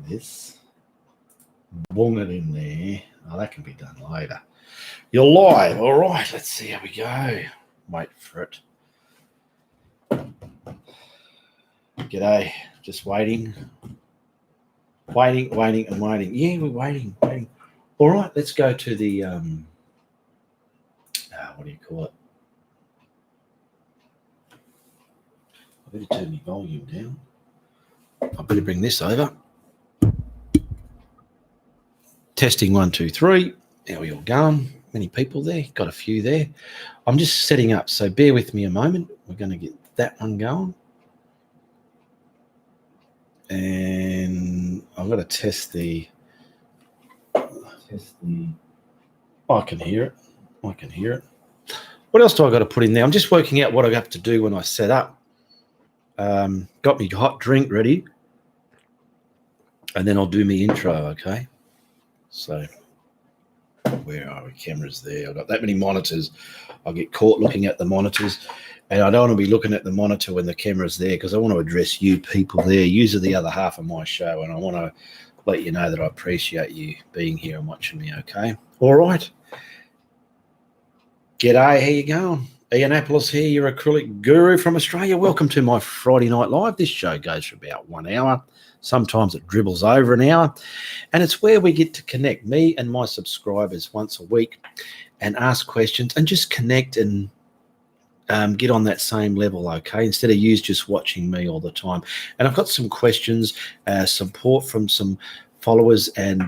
this. Bung it in there. Oh, that can be done later. You're live. All right, let's see how we go. Wait for it. G'day. Just waiting. Waiting. Yeah, we're waiting. All right, let's go to the, what do you call it? I better turn my volume down. I better bring this over. Testing 1, 2, 3. How are we all going? Many people there. Got a few there. I'm just setting up, so bear with me a moment. We're going to get that one going. And I've got to test the. Oh, I can hear it. What else do I got to put in there? I'm just working out what I have to do when I set up. Got me hot drink ready. And then I'll do my intro, okay? So where are we? Cameras there. I've got that many monitors. I'll get caught looking at the monitors. And I don't want to be looking at the monitor when the camera's there because I want to address you people there. Yous are the other half of my show, and I want to let you know that I appreciate you being here and watching me, okay? All right. G'day, how you going? Ianapolis here, your acrylic guru from Australia. Welcome to my Friday Night Live. This show goes for about 1 hour. Sometimes it dribbles over an hour. And it's where we get to connect, me and my subscribers, once a week and ask questions and just connect and get on that same level, okay, instead of you just watching me all the time. And I've got some questions, support from some followers and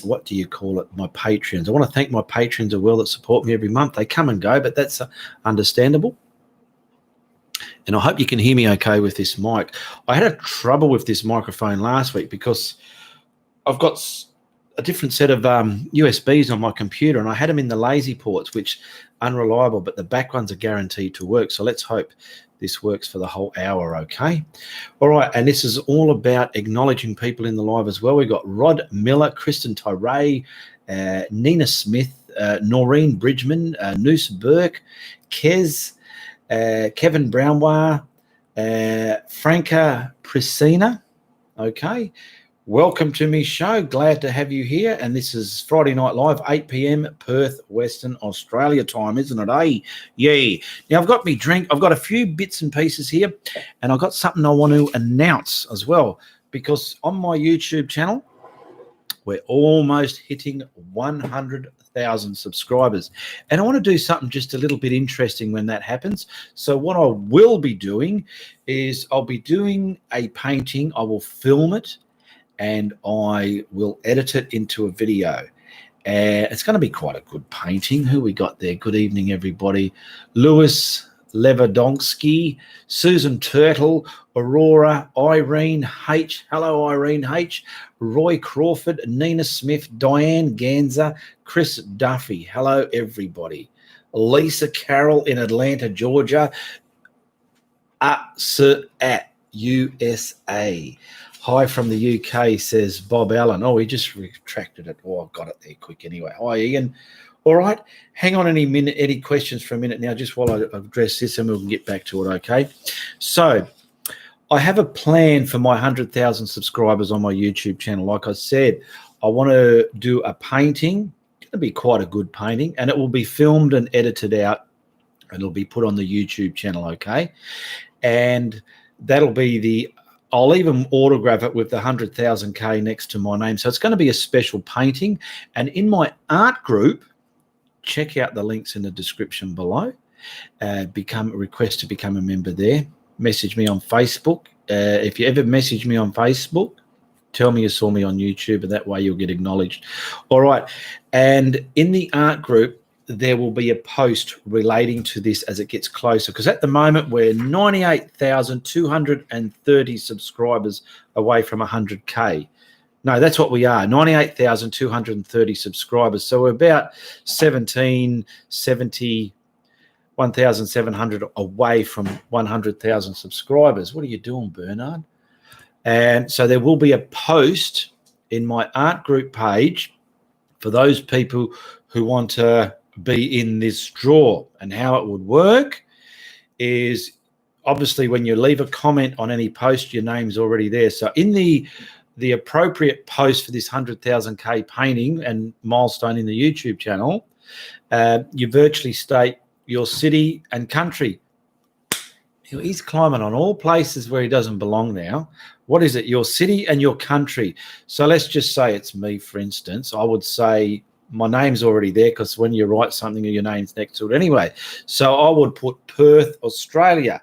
what do you call it, my patrons. I want to thank my patrons as well that support me every month. They come and go, but that's understandable. And I hope you can hear me okay with this mic. I had a trouble with this microphone last week because I've got a different set of USBs on my computer, and I had them in the lazy ports, which unreliable, but the back ones are guaranteed to work. So let's hope this works for the whole hour, okay? All right, and this is all about acknowledging people in the live as well. We've got Rod Miller, Kristen Tyree, Nina Smith, Noreen Bridgman, Noose Burke, Kez, Kevin Brownwar, Franca Priscina, okay? Welcome to me show. Glad to have you here. And this is Friday Night Live, 8 p.m. Perth, Western Australia time, isn't it? Hey, yeah. Now, I've got me drink. I've got a few bits and pieces here, and I've got something I want to announce as well, because on my YouTube channel, we're almost hitting 100,000 subscribers. And I want to do something just a little bit interesting when that happens. So what I will be doing is I'll be doing a painting. I will film it, and I will edit it into a video. It's going to be quite a good painting. Who we got there? Good evening, everybody. Lewis Levadonsky, Susan Turtle, Aurora, Irene H. Hello, Irene H. Roy Crawford, Nina Smith, Diane Ganza, Chris Duffy. Hello, everybody. Lisa Carroll in Atlanta, Georgia. At USA. Hi from the UK, says Bob Allen. Oh, he just retracted it. Oh, I've got it there quick anyway. Hi, Ian. All right. Hang on any questions for a minute now, just while I address this, and we'll get back to it, okay? So I have a plan for my 100,000 subscribers on my YouTube channel. Like I said, I want to do a painting. It's going to be quite a good painting, and it will be filmed and edited out, and it'll be put on the YouTube channel, okay? And that'll be I'll even autograph it with the 100,000K next to my name. So it's going to be a special painting. And in my art group, check out the links in the description below. Request to become a member there. Message me on Facebook. If you ever message me on Facebook, tell me you saw me on YouTube, and that way you'll get acknowledged. All right. And in the art group, there will be a post relating to this as it gets closer, because at the moment we're 98,230 subscribers away from 100K. No, that's what we are, 98,230 subscribers. So we're about 1,700 away from 100,000 subscribers. What are you doing, Bernard? And so there will be a post in my art group page for those people who want to be in this draw. And how it would work is obviously when you leave a comment on any post, your name's already there. So in the the appropriate post for this 100,000K painting and milestone in the YouTube channel, you virtually state your city and country. He's climbing on all places where he doesn't belong now. What is it? Your city and your country. So let's just say it's me, for instance. I would say my name's already there because when you write something, your name's next to it anyway. So I would put Perth, Australia.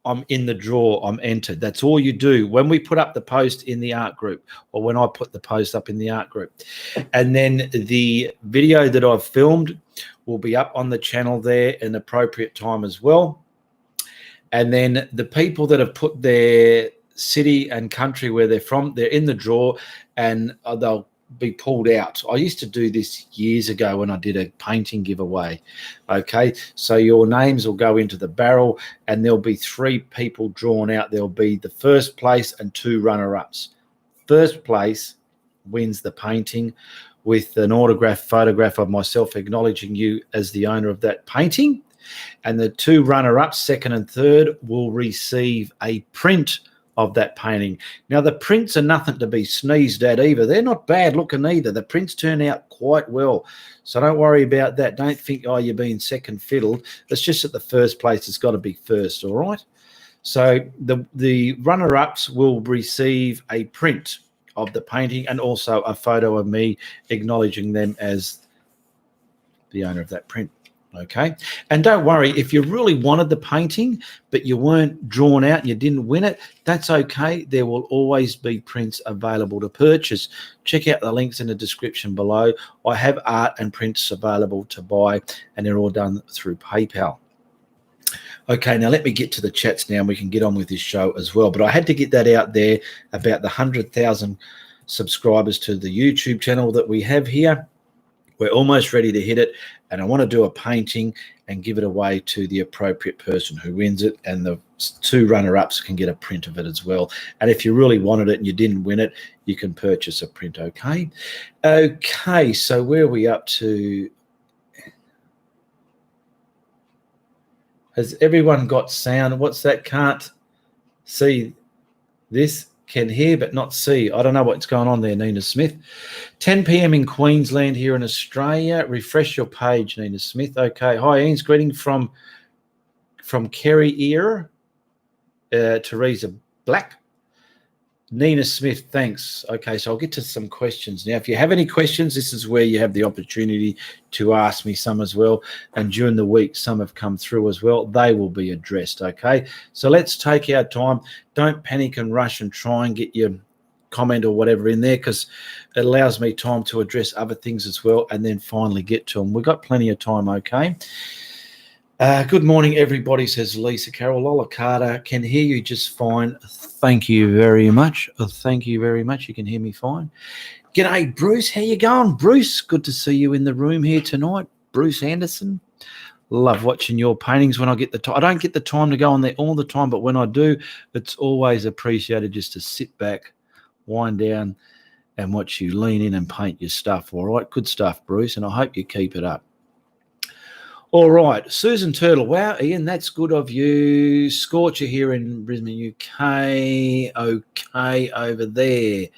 I'm in the draw. I'm entered. That's all you do when we put up the post in the art group, or when I put the post up in the art group. And then the video that I've filmed will be up on the channel there in appropriate time as well. And then the people that have put their city and country where they're from, they're in the draw, and they'll be pulled out. I used to do this years ago when I did a painting giveaway. Okay, so your names will go into the barrel, and there'll be 3 people drawn out. There'll be the first place and 2 runner-ups. First place wins the painting with an autographed photograph of myself acknowledging you as the owner of that painting. And the 2 runner-ups, second and third, will receive a print of that painting. Now, the prints are nothing to be sneezed at either. They're not bad looking either. The prints turn out quite well. So don't worry about that. Don't think, oh, you're being second fiddled. It's just that the first place has got to be first, all right? So the runner-ups will receive a print of the painting and also a photo of me acknowledging them as the owner of that print. Okay, and don't worry if you really wanted the painting but you weren't drawn out and you didn't win it, that's okay. There will always be prints available to purchase. Check out the links in the description below. I have art and prints available to buy, and they're all done through PayPal. Okay, now let me get to the chats now and we can get on with this show as well. But I had to get that out there about the 100,000 subscribers to the YouTube channel that we have here. We're almost ready to hit it, and I want to do a painting and give it away to the appropriate person who wins it, and the 2 runner-ups can get a print of it as well. And if you really wanted it and you didn't win it, you can purchase a print, okay? Okay, so where are we up to? Has everyone got sound? What's that? Can't see this. Can hear but not see. I don't know what's going on there, Nina Smith. 10 p.m. in Queensland here in Australia. Refresh your page, Nina Smith. Okay. Hi, Ian's greeting from Kerry Ear. Teresa Black. Nina Smith, thanks. Okay, so I'll get to some questions. Now, if you have any questions, this is where you have the opportunity to ask me some as well. And during the week, some have come through as well. They will be addressed, okay? So let's take our time. Don't panic and rush and try and get your comment or whatever in there, because it allows me time to address other things as well and then finally get to them. We've got plenty of time, okay? Good morning, everybody, says Lisa Carroll. Lola Carter, can hear you just fine. Thank you very much. Thank you very much. You can hear me fine. G'day, Bruce. How you going, Bruce? Good to see you in the room here tonight. Bruce Anderson. Love watching your paintings when I get the time. I don't get the time to go on there all the time, but when I do, it's always appreciated just to sit back, wind down, and watch you lean in and paint your stuff. All right, good stuff, Bruce, and I hope you keep it up. All right, Susan Turtle. Wow, Ian, that's good of you. Scorcher here in Brisbane, UK. Okay, over there.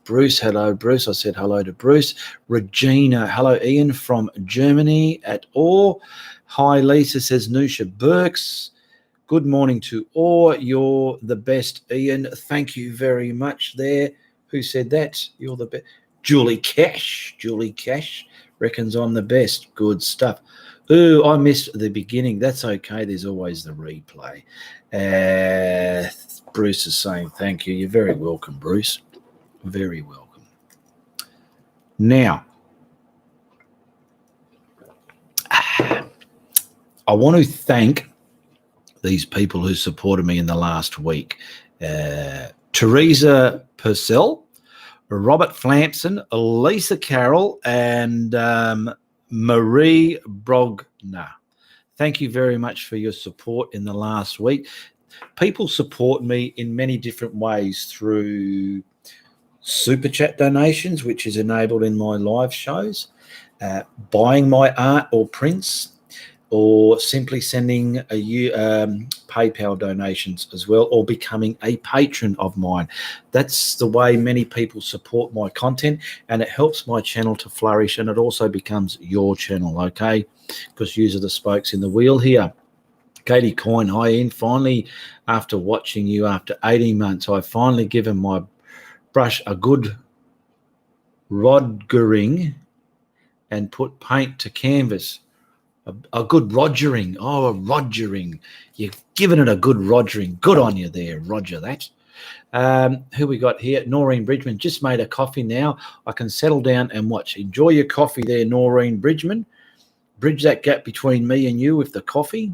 Bruce, hello, Bruce. I said hello to Bruce. Regina, hello, Ian from Germany at all. Hi, Lisa, says Nusha Burks. Good morning to all. You're the best, Ian. Thank you very much there. Who said that? You're the best. Julie Cash. Julie Cash reckons I'm the best. Good stuff. Ooh, I missed the beginning. That's okay. There's always the replay. Bruce is saying thank you. You're very welcome, Bruce. Very welcome. Now, I want to thank these people who supported me in the last week. Teresa Purcell, Robert Flampson, Lisa Carroll, and Marie Brogna. Thank you very much for your support in the last week. People support me in many different ways through super chat donations, which is enabled in my live shows, buying my art or prints, or simply sending PayPal donations as well, or becoming a patron of mine. That's the way many people support my content, and it helps my channel to flourish, and it also becomes your channel, okay? Because you are the spokes in the wheel here. Katie Coyne, hi Ian. Finally, after watching you after 18 months, I've finally given my brush a good rodgering and put paint to canvas. A good rogering. Oh, a rogering. You've given it a good rogering. Good on you there, Roger that. Who we got here? Noreen Bridgman. Just made a coffee now. I can settle down and watch. Enjoy your coffee there, Noreen Bridgman. Bridge that gap between me and you with the coffee,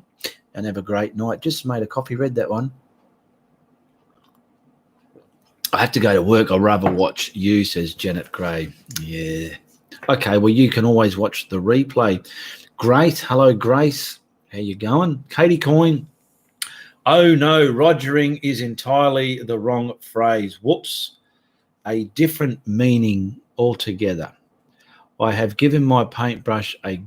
and have a great night. Just made a coffee. Read that one. I have to go to work. I'd rather watch you, says Janet Gray. Yeah. Okay, well, you can always watch the replay. Grace, hello, Grace. How you going? Katie Coyne. Oh, no, rogering is entirely the wrong phrase. Whoops. A different meaning altogether. I have given my paintbrush a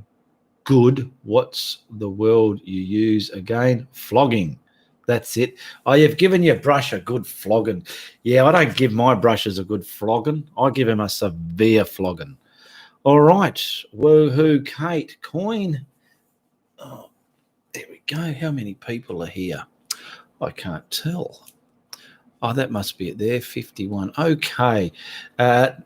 good, what's the word you use again? Flogging. That's it. I have given your brush a good flogging. Yeah, I don't give my brushes a good flogging. I give them a severe flogging. All right. Woohoo, Kate Coyne. Oh, there we go. How many people are here? I can't tell. Oh, that must be it there, 51. Okay.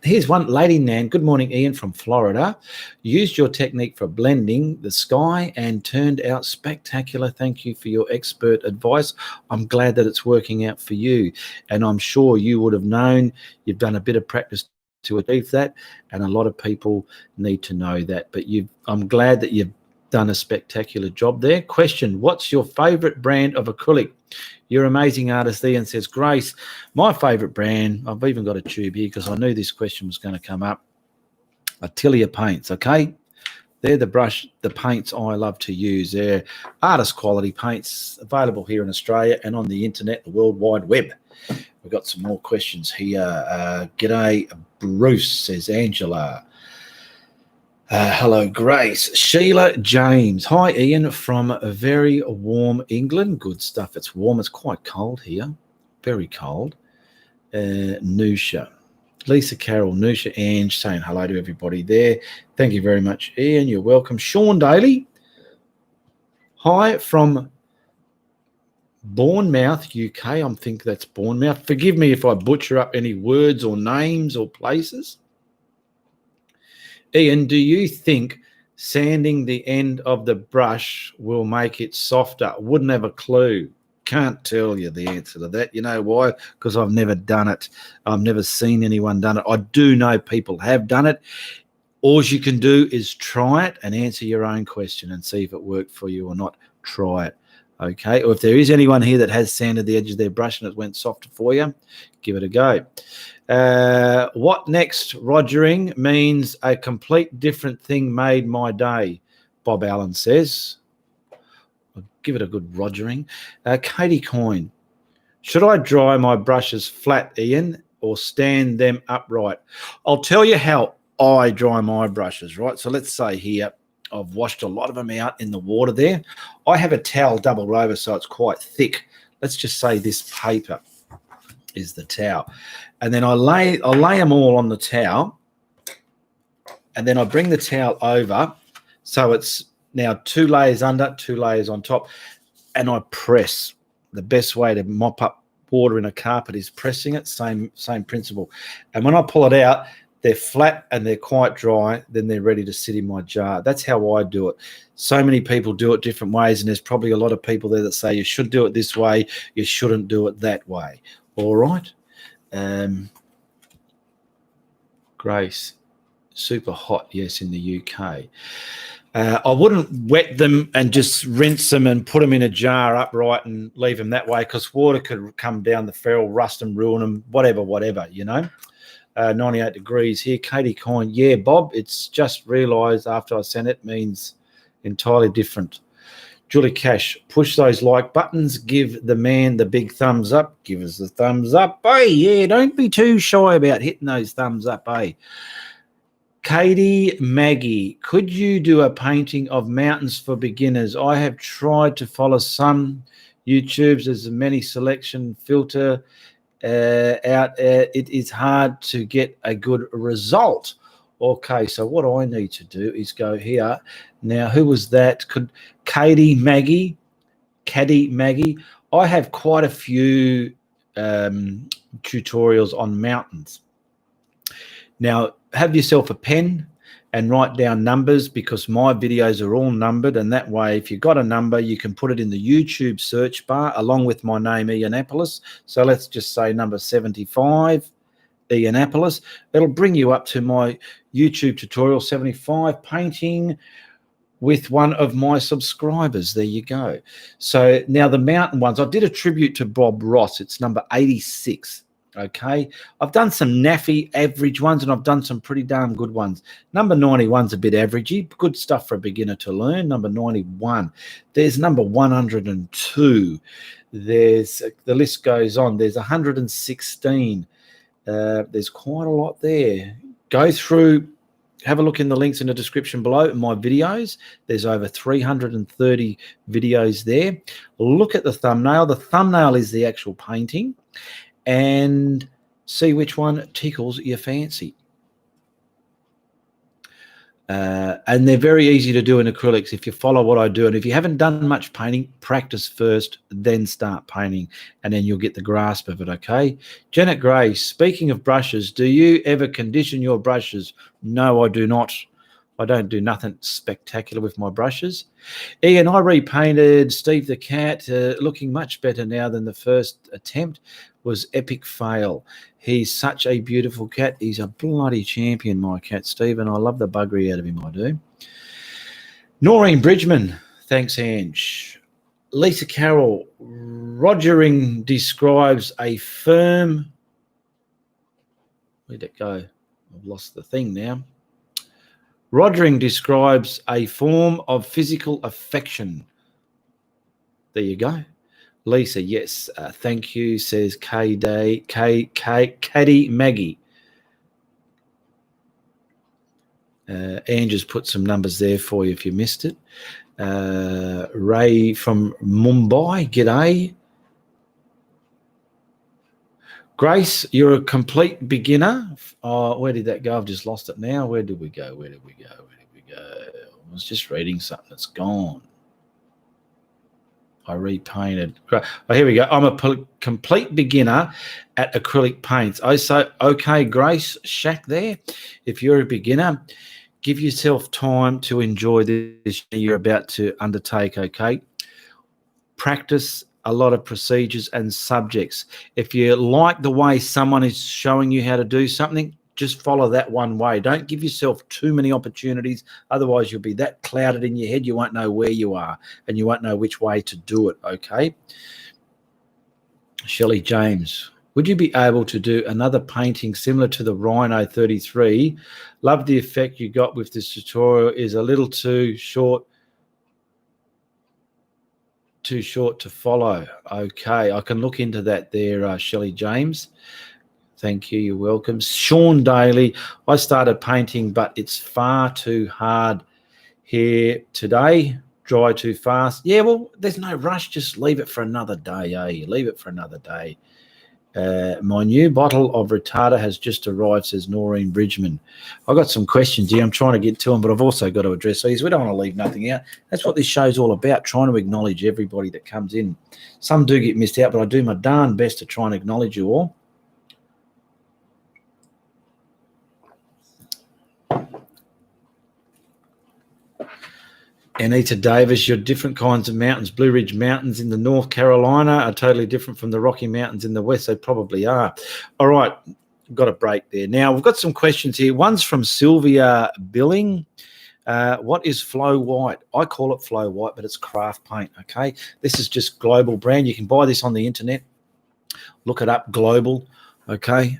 Here's one. Lady Nan. Good morning, Ian from Florida. Used your technique for blending the sky and turned out spectacular. Thank you for your expert advice. I'm glad that it's working out for you. And I'm sure you would have known you've done a bit of practice to achieve that. And a lot of people need to know that. But I'm glad that you've done a spectacular job there. Question, what's your favorite brand of acrylic? You're an amazing artist, Ian, says Grace. My favorite brand, I've even got a tube here because I knew this question was going to come up. Atelier paints, okay? They're the paints I love to use. They're artist quality paints available here in Australia and on the internet, the World Wide Web. We've got some more questions here. G'day, Bruce, says Angela. Hello, Grace. Sheila James. Hi, Ian, from a very warm England. Good stuff. It's warm. It's quite cold here. Very cold. Nusha. Lisa Carroll, Nusha, Ange, saying hello to everybody there. Thank you very much, Ian. You're welcome. Sean Daly. Hi, from Bournemouth, UK. I think that's Bournemouth. Forgive me if I butcher up any words or names or places. Ian, do you think sanding the end of the brush will make it softer? Wouldn't have a clue. Can't tell you the answer to that. You know why? Because I've never done it. I've never seen anyone done it. I do know people have done it. All you can do is try it and answer your own question and see if it worked for you or not. Try it. Okay, or if there is anyone here that has sanded the edge of their brush and it went softer for you, give it a go. What next? Rogering means a complete different thing made my day, Bob Allen says. I'll give it a good rogering. Katie Coyne. Should I dry my brushes flat, Ian, or stand them upright? I'll tell you how I dry my brushes, right? So let's say here, I've washed a lot of them out in the water there. I have a towel doubled over so it's quite thick. Let's just say this paper is the towel. And then I lay them all on the towel, and then I bring the towel over so it's now 2 layers under, 2 layers on top, and I press. The best way to mop up water in a carpet is pressing it, same principle. And when I pull it out, they're flat and they're quite dry, then they're ready to sit in my jar. That's how I do it. So many people do it different ways, and there's probably a lot of people there that say you should do it this way, you shouldn't do it that way. All right. Grace, super hot, yes, in the UK. I wouldn't wet them and just rinse them and put them in a jar upright and leave them that way, because water could come down the ferrule, rust them, ruin them, whatever, you know. 98 degrees here. Katie Coyne, yeah, Bob, it's just realised after I sent it means entirely different. Julie Cash, push those like buttons, give the man the big thumbs up. Give us the thumbs up, hey, yeah, don't be too shy about hitting those thumbs up, hey. Katie Maggie, could you do a painting of mountains for beginners? I have tried to follow some YouTubes. There's a many selection filter out. It is hard to get a good result. Okay, so what I need to do is go here. Now, who was that? Could Caddy Maggie? I have quite a few tutorials on mountains. Now, have yourself a pen and write down numbers, because my videos are all numbered, and that way, if you've got a number, you can put it in the YouTube search bar along with my name, Ianapolis. So let's just say number 75, Ianapolis. It'll bring you up to my YouTube tutorial 75, painting with one of my subscribers. There you go. So now the mountain ones, I did a tribute to Bob Ross. It's number 86. Okay, I've done some naffy average ones, and I've done some pretty damn good ones. Number 91's a bit averagey, good stuff for a beginner to learn. Number 91. There's number 102. There's, the list goes on. There's 116. There's quite a lot there. Go through, have a look in the links in the description below, my videos. There's over 330 videos there. Look at the thumbnail. The thumbnail is the actual painting, and see which one tickles your fancy. And they're very easy to do in acrylics if you follow what I do. And if you haven't done much painting, practice first, then start painting, and then you'll get the grasp of it, okay? Janet Gray, speaking of brushes, do you ever condition your brushes? No, I do not. I don't do nothing spectacular with my brushes. Ian, I repainted Steve the cat, looking much better now than the first attempt. Was epic fail. He's such a beautiful cat. He's a bloody champion, my cat, Stephen. I love the buggery out of him, I do. Noreen Bridgman, thanks, Ange. Lisa Carroll, Rogering describes a firm... Where'd it go? I've lost the thing now. Rogering describes a form of physical affection. There you go. Lisa, yes, thank you, says Caddy Maggie. Andrew's put some numbers there for you if you missed it. Ray from Mumbai, g'day. Grace, you're a complete beginner. Oh, where did that go? I've just lost it now. Where did we go? Where did we go? I was just reading something that's gone. I repainted. Oh, here we go. I'm a complete beginner at acrylic paints. I say, okay, Grace Shack there. If you're a beginner, give yourself time to enjoy this you're about to undertake, okay? Practice a lot of procedures and subjects. If you like the way someone is showing you how to do something, just follow that one way. Don't give yourself too many opportunities. Otherwise, you'll be that clouded in your head, you won't know where you are and you won't know which way to do it, okay? Shelley James, would you be able to do another painting similar to the Rhino 33? Love the effect you got with this tutorial. Is a little too short to follow. Okay, I can look into that there, Shelley James. Thank you. You're welcome. Sean Daly, I started painting, but it's far too hard here today. Dry too fast. Yeah, well, there's no rush. Just leave it for another day, eh? Leave it for another day. My new bottle of retarder has just arrived, says Noreen Bridgman. I've got some questions here. I'm trying to get to them, but I've also got to address these. We don't want to leave nothing out. That's what this show's all about, trying to acknowledge everybody that comes in. Some do get missed out, but I do my darn best to try and acknowledge you all. Anita Davis, your different kinds of mountains. Blue Ridge Mountains in the North Carolina are totally different from the Rocky Mountains in the West. They probably are. All right, got a break there. Now, we've got some questions here. One's from Sylvia Billing. What is Flow White? I call it Flow White, but it's craft paint, okay? This is just global brand. You can buy this on the internet. Look it up, global, okay?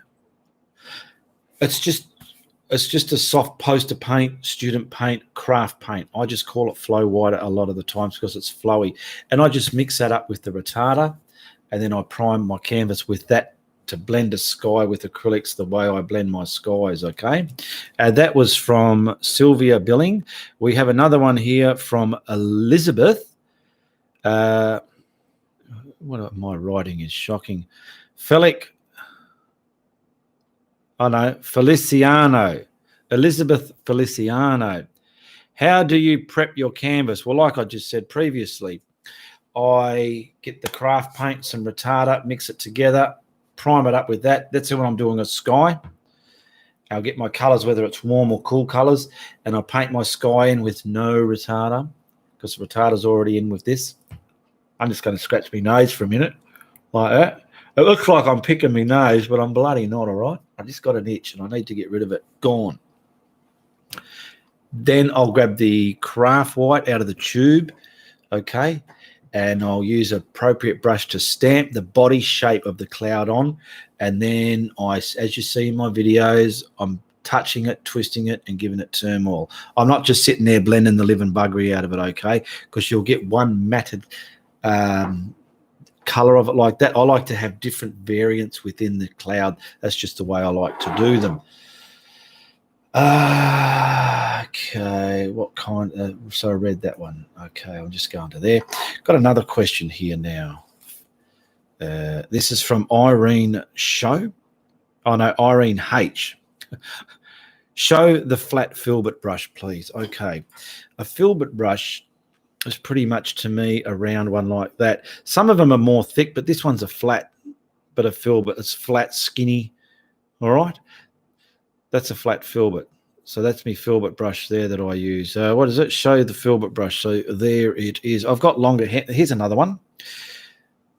It's just a soft poster paint, student paint, craft paint. I just call it Flow White a lot of the times because it's flowy. And I just mix that up with the retarder, and then I prime my canvas with that to blend a sky with acrylics the way I blend my skies, okay? That was from Sylvia Billing. We have another one here from Elizabeth. My writing is shocking. Feliciano. Elizabeth Feliciano. How do you prep your canvas? Well, like I just said previously, I get the craft paint, some retarder, mix it together, prime it up with that. That's when I'm doing a sky. I'll get my colors, whether it's warm or cool colors, and I'll paint my sky in with no retarder because the retarder's already in with this. I'm just going to scratch my nose for a minute like that. It looks like I'm picking my nose, but I'm bloody not, all right? I just got an itch and I need to get rid of it. Gone. Then I'll grab the craft white out of the tube, okay? And I'll use an appropriate brush to stamp the body shape of the cloud on. And then as you see in my videos, I'm touching it, twisting it, and giving it turmoil. I'm not just sitting there blending the living buggery out of it, okay? Because you'll get one matted color of it like that. I like to have different variants within the cloud. That's just the way I like to do them. Okay, what kind? So I read that one. Okay, I'm just going to there. Got another question here now. This is from Irene Show. Oh no, Irene H. Show the flat filbert brush, please. Okay, a filbert brush is pretty much to me a round one like that. Some of them are more thick, but this one's a flat, but a filbert. It's flat, skinny. All right. That's a flat filbert. So that's my filbert brush there that I use. What is it? Show the filbert brush. So there it is. I've got longer hair. Here's another one.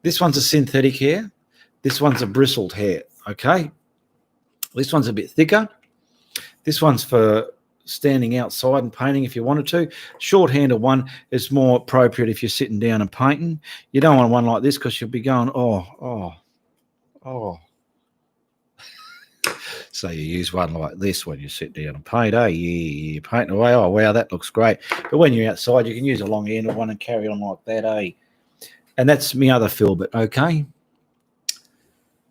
This one's a synthetic hair. This one's a bristled hair. Okay. This one's a bit thicker. This one's for standing outside and painting if you wanted to. Short-handed one is more appropriate if you're sitting down and painting. You don't want one like this because you'll be going, oh. So you use one like this when you sit down and paint, you're painting away. Oh, wow, that looks great. But when you're outside, you can use a long-handed one and carry on like that, And that's my other filbert, okay?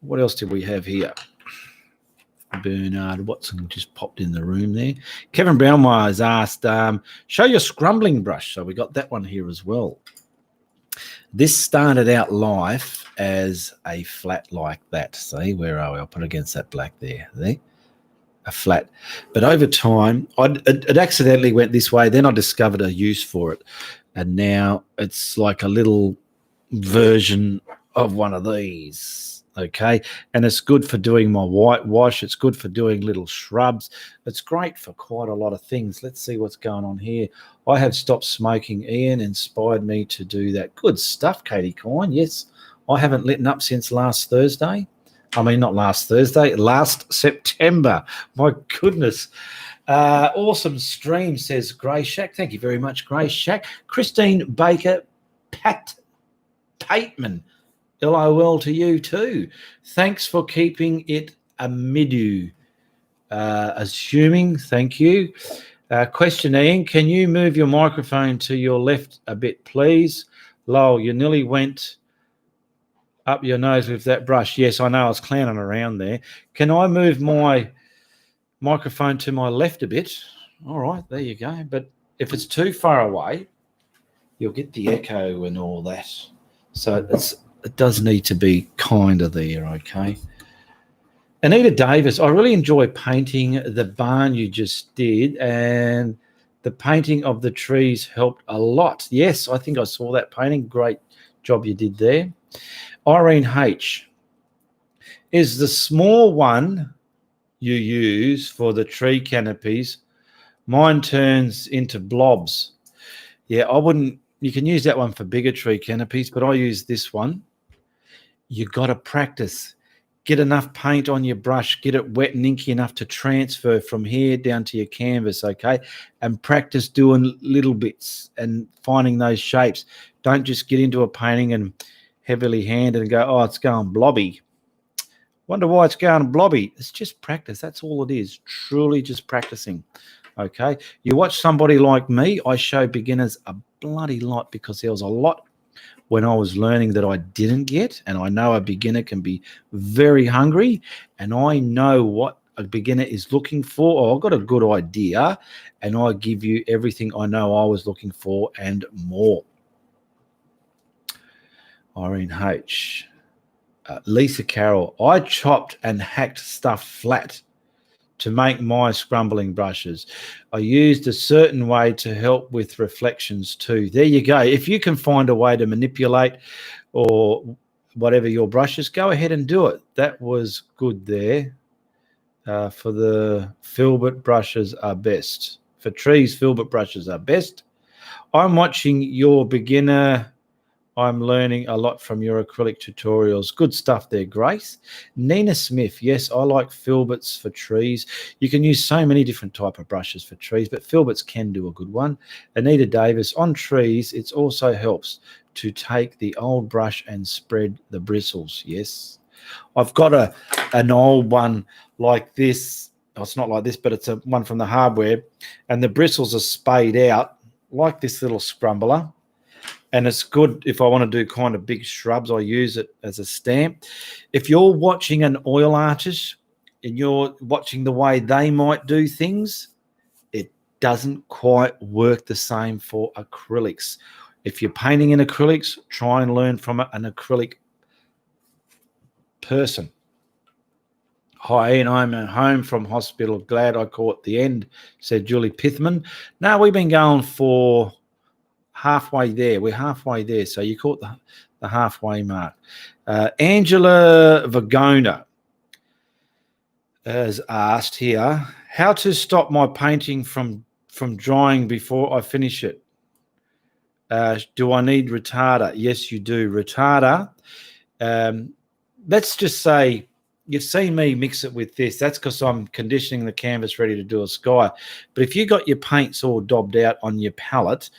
What else did we have here? Bernard Watson just popped in the room there. Kevin Brownmeyer has asked, show your scrumbling brush. So we got that one here as well. This started out life as a flat like that. See, where are we? I'll put it against that black there. See? A flat. But over time, it accidentally went this way. Then I discovered a use for it. And now it's like a little version of one of these. Okay, and it's good for doing my whitewash. It's good for doing little shrubs. It's great for quite a lot of things. Let's see what's going on here. I have stopped smoking. Ian inspired me to do that. Good stuff, Katie Coyne. Yes, I haven't lit up since last Thursday. I mean, not last Thursday, last September. My goodness. Awesome stream, says Grey Shack. Thank you very much, Grey Shack. Christine Baker Pateman. LOL to you too. Thanks for keeping it a midu. Assuming, thank you. Question, Ian, can you move your microphone to your left a bit, please? Lol, you nearly went up your nose with that brush. Yes, I know, I was clowning around there. Can I move my microphone to my left a bit? All right, there you go. But if it's too far away, you'll get the echo and all that. So it does need to be kind of there, okay? Anita Davis, I really enjoy painting the barn you just did, and the painting of the trees helped a lot. Yes, I think I saw that painting. Great job you did there. Irene H, is the small one you use for the tree canopies, mine turns into blobs. Yeah, I wouldn't, you can use that one for bigger tree canopies, but I use this one. You got to practice. Get enough paint on your brush. Get it wet and inky enough to transfer from here down to your canvas, okay? And practice doing little bits and finding those shapes. Don't just get into a painting and heavily handed and go, oh, it's going blobby. Wonder why it's going blobby. It's just practice. That's all it is. Truly just practicing, okay? You watch somebody like me, I show beginners a bloody lot because there was a lot when I was learning that I didn't get, and I know a beginner can be very hungry, and I know what a beginner is looking for, or I've got a good idea, and I give you everything I know I was looking for and more. Irene H. Lisa Carroll, I chopped and hacked stuff flat to make my scrumbling brushes. I used a certain way to help with reflections too. There you go. If you can find a way to manipulate or whatever your brushes, go ahead and do it. That was good there. For the filbert brushes are best. For trees, filbert brushes are best. I'm watching your beginner. I'm learning a lot from your acrylic tutorials. Good stuff there, Grace. Nina Smith, yes, I like filberts for trees. You can use so many different type of brushes for trees, but filberts can do a good one. Anita Davis, on trees, it also helps to take the old brush and spread the bristles. Yes. I've got an old one like this. Oh, it's not like this, but it's a one from the hardware, and the bristles are spayed out like this little scrumbler. And it's good if I want to do kind of big shrubs. I use it as a stamp. If you're watching an oil artist and you're watching the way they might do things, it doesn't quite work the same for acrylics. If you're painting in acrylics, try and learn from an acrylic person. Hi, Ian, I'm at home from hospital. Glad I caught the end, said Julie Pithman. No, we've been going for halfway there. We're halfway there. So you caught the halfway mark. Angela Vagona has asked here, how to stop my painting from drying before I finish it. Do I need retarder? Yes, you do. Retarder. Let's just say you've seen me mix it with this. That's because I'm conditioning the canvas ready to do a sky. But if you got your paints all daubed out on your palette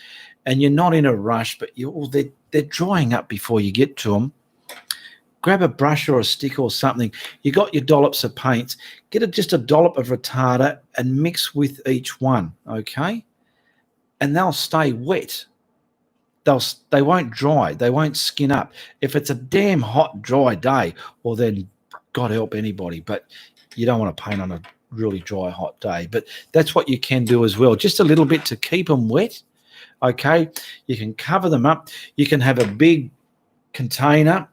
and you're not in a rush, but they're drying up before you get to them, grab a brush or a stick or something. You got your dollops of paints. Get just a dollop of retarder and mix with each one, okay? And they'll stay wet. They won't dry. They won't skin up. If it's a damn hot, dry day, well then, God help anybody. But you don't want to paint on a really dry, hot day. But that's what you can do as well. Just a little bit to keep them wet. Okay, you can cover them up. You can have a big container,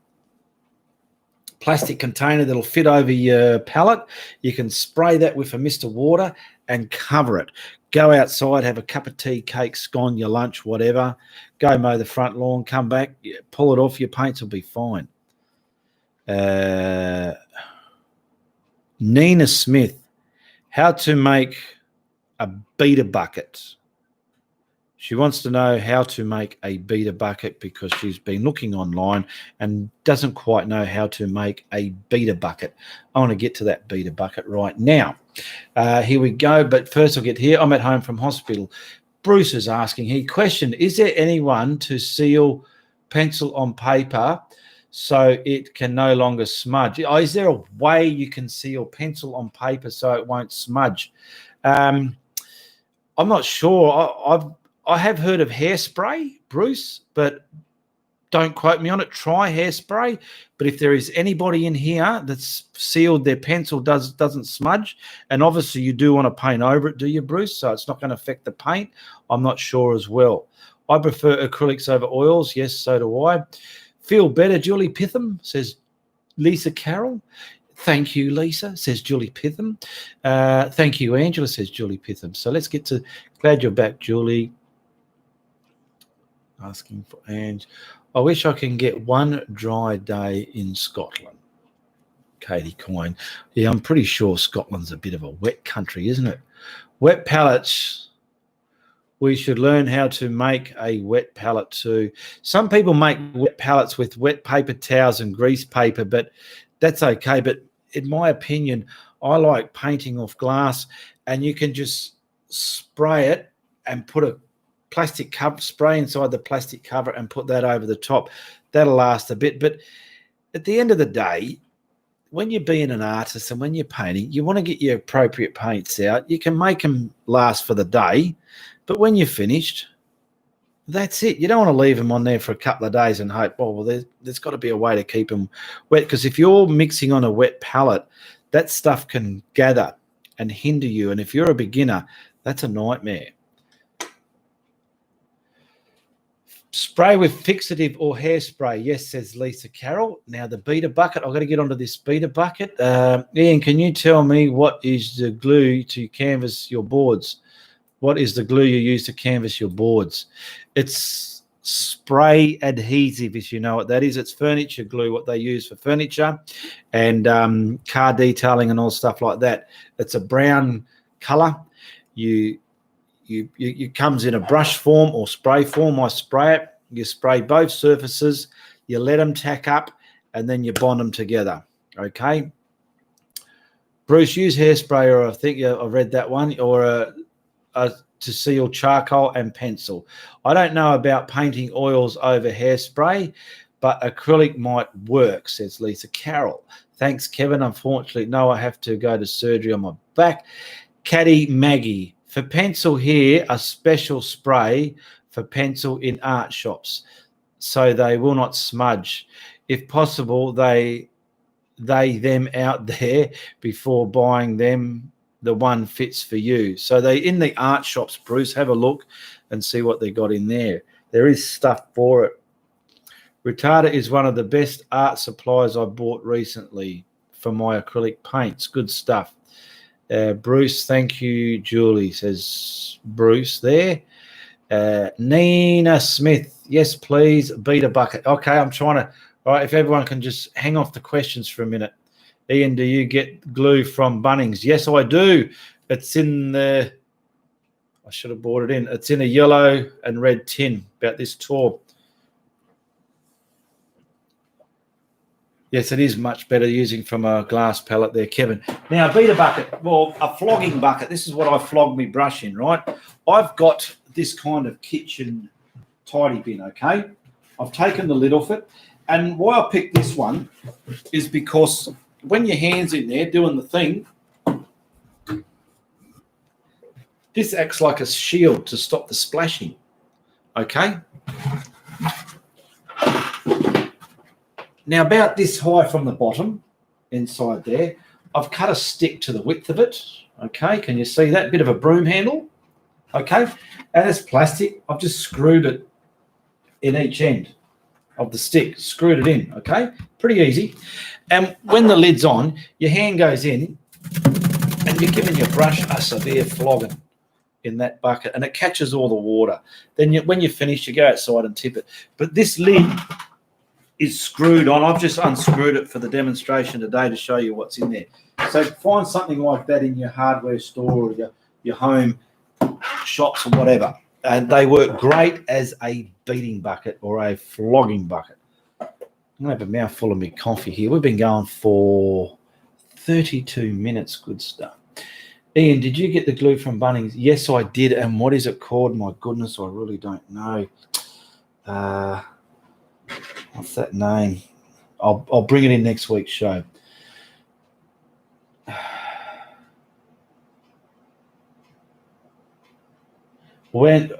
plastic container that'll fit over your palette. You can spray that with a mist of water and cover it. Go outside, have a cup of tea, cake, scone, your lunch, whatever. Go mow the front lawn, come back, pull it off, your paints will be fine. Nina Smith, how to make a beater bucket. She wants to know how to make a beater bucket because she's been looking online and doesn't quite know how to make a beater bucket. I want to get to that beater bucket right now. Here we go. But first I'll get here. I'm at home from hospital. Bruce is asking, he questioned, is there anyone to seal pencil on paper so it can no longer smudge? Oh, is there a way you can seal pencil on paper so it won't smudge? I'm not sure. I have heard of hairspray, Bruce, but don't quote me on it. Try hairspray. But if there is anybody in here that's sealed their pencil doesn't smudge, and obviously you do want to paint over it, do you, Bruce? So it's not going to affect the paint. I'm not sure as well. I prefer acrylics over oils. Yes, so do I. Feel better, Julie Pitham, says Lisa Carroll. Thank you, Lisa, says Julie Pitham. Thank you, Angela, says Julie Pitham. So let's get to, glad you're back, Julie. Asking for Ange. I wish I can get one dry day in Scotland. Katie Coyne. Yeah, I'm pretty sure Scotland's a bit of a wet country, isn't it? Wet palettes. We should learn how to make a wet palette too. Some people make wet palettes with wet paper towels and grease paper, but that's okay. But in my opinion, I like painting off glass, and you can just spray it and put a plastic cover, spray inside the plastic cover and put that over the top. That'll last a bit. But at the end of the day, when you're being an artist and when you're painting, you want to get your appropriate paints out. You can make them last for the day, but when you're finished, That's it. You don't want to leave them on there for a couple of days and hope, well, there's got to be a way to keep them wet, because if you're mixing on a wet pallet, that stuff can gather and hinder you. And if you're a beginner, that's a nightmare. Spray with fixative or hairspray. Yes, says Lisa Carroll. Now, the beater bucket. I've got to get onto this beater bucket. Ian, can you tell me what is the glue to canvas your boards? What is the glue you use to canvas your boards? It's spray adhesive, if you know what that is. It's furniture glue, what they use for furniture and car detailing and all stuff like that. It's a brown color. You comes in a brush form or spray form. I spray it. You spray both surfaces. You let them tack up, and then you bond them together. Okay. Bruce, use hairspray, or I think I read that one, or to seal charcoal and pencil. I don't know about painting oils over hairspray, but acrylic might work, says Lisa Carroll. Thanks, Kevin. Unfortunately, no, I have to go to surgery on my back. Caddy Maggie. For pencil here, a special spray for pencil in art shops, so they will not smudge. If possible, them out there before buying them. The one fits for you. So they in the art shops, Bruce, have a look and see what they got in there. There is stuff for it. Retarder is one of the best art supplies I bought recently for my acrylic paints. Good stuff. Bruce, thank you, Julie, says Bruce there. Nina Smith, yes, please, beat a bucket. Okay, I'm trying to, all right, if everyone can just hang off the questions for a minute. Ian, do you get glue from Bunnings? Yes, I do. It's in the, I should have bought it in. It's in a yellow and red tin, about this tall. Yes, it is much better using from a glass pallet there, Kevin. Now, a beater bucket, well, a flogging bucket. This is what I flog my brush in, right? I've got this kind of kitchen tidy bin, okay? I've taken the lid off it. And why I picked this one is because when your hand's in there doing the thing, this acts like a shield to stop the splashing, okay? Now, about this high from the bottom, inside there, I've cut a stick to the width of it, okay? Can you see that? Bit of a broom handle, okay? And it's plastic. I've just screwed it in each end of the stick, screwed it in, okay? Pretty easy. And when the lid's on, your hand goes in and you're giving your brush a severe flogging in that bucket, and it catches all the water. Then when you finish, you go outside and tip it. But this lid is screwed on. I've just unscrewed it for the demonstration today to show you what's in there. So find something like that in your hardware store or your home shops or whatever. And they work great as a beating bucket or a flogging bucket. I'm going to have a mouthful of my coffee here. We've been going for 32 minutes. Good stuff. Ian, did you get the glue from Bunnings? Yes, I did. And what is it called? My goodness, I really don't know. What's that name? I'll bring it in next week's show. When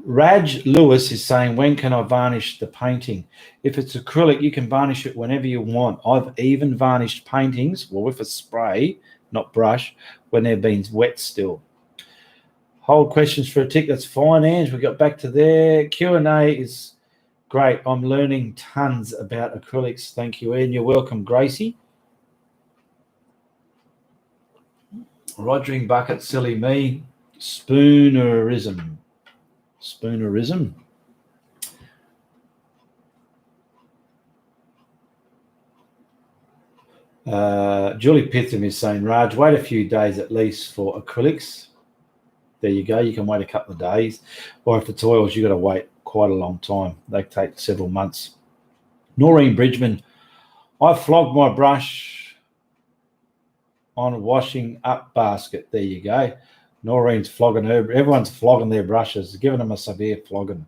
Raj Lewis is saying, when can I varnish the painting? If it's acrylic, you can varnish it whenever you want. I've even varnished paintings, well, with a spray, not brush, when they've been wet still. Hold questions for a tick. That's fine, Ange. We got back to there. Q&A is great. I'm learning tons about acrylics. Thank you, Ian. You're welcome, Gracie. Rogering bucket, silly me. Spoonerism. Spoonerism. Julie Pitham is saying, Raj, wait a few days at least for acrylics. There you go. You can wait a couple of days. Or if it's oils, you've got to wait quite a long time. They take several months. Noreen Bridgman, I flogged my brush on a washing up basket. There you go. Noreen's flogging her. Everyone's flogging their brushes, giving them a severe flogging.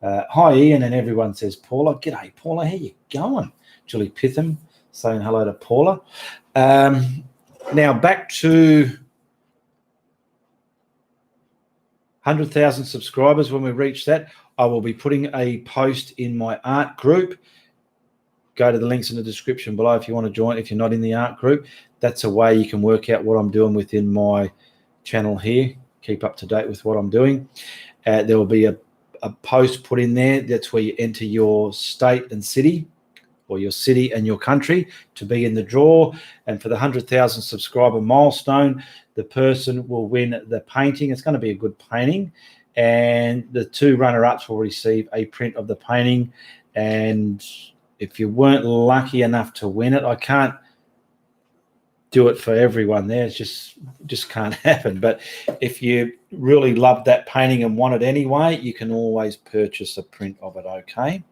Hi, Ian, and everyone says, Paula. G'day, Paula. How you going? Julie Pitham saying hello to Paula. Now back to 100,000 subscribers when we reach that. I will be putting a post in my art group. Go to the links in the description below if you want to join. If you're not in the art group, that's a way you can work out what I'm doing within my channel here. Keep up to date with what I'm doing. There will be a post put in there. That's where you enter your state and city, or your city and your country, to be in the draw. And for the 100,000 subscriber milestone, the person will win the painting. It's going to be a good painting. And the 2 runner-ups will receive a print of the painting. And if you weren't lucky enough to win it, I can't do it for everyone there. It's just can't happen. But if you really love that painting and want it anyway, you can always purchase a print of it, okay?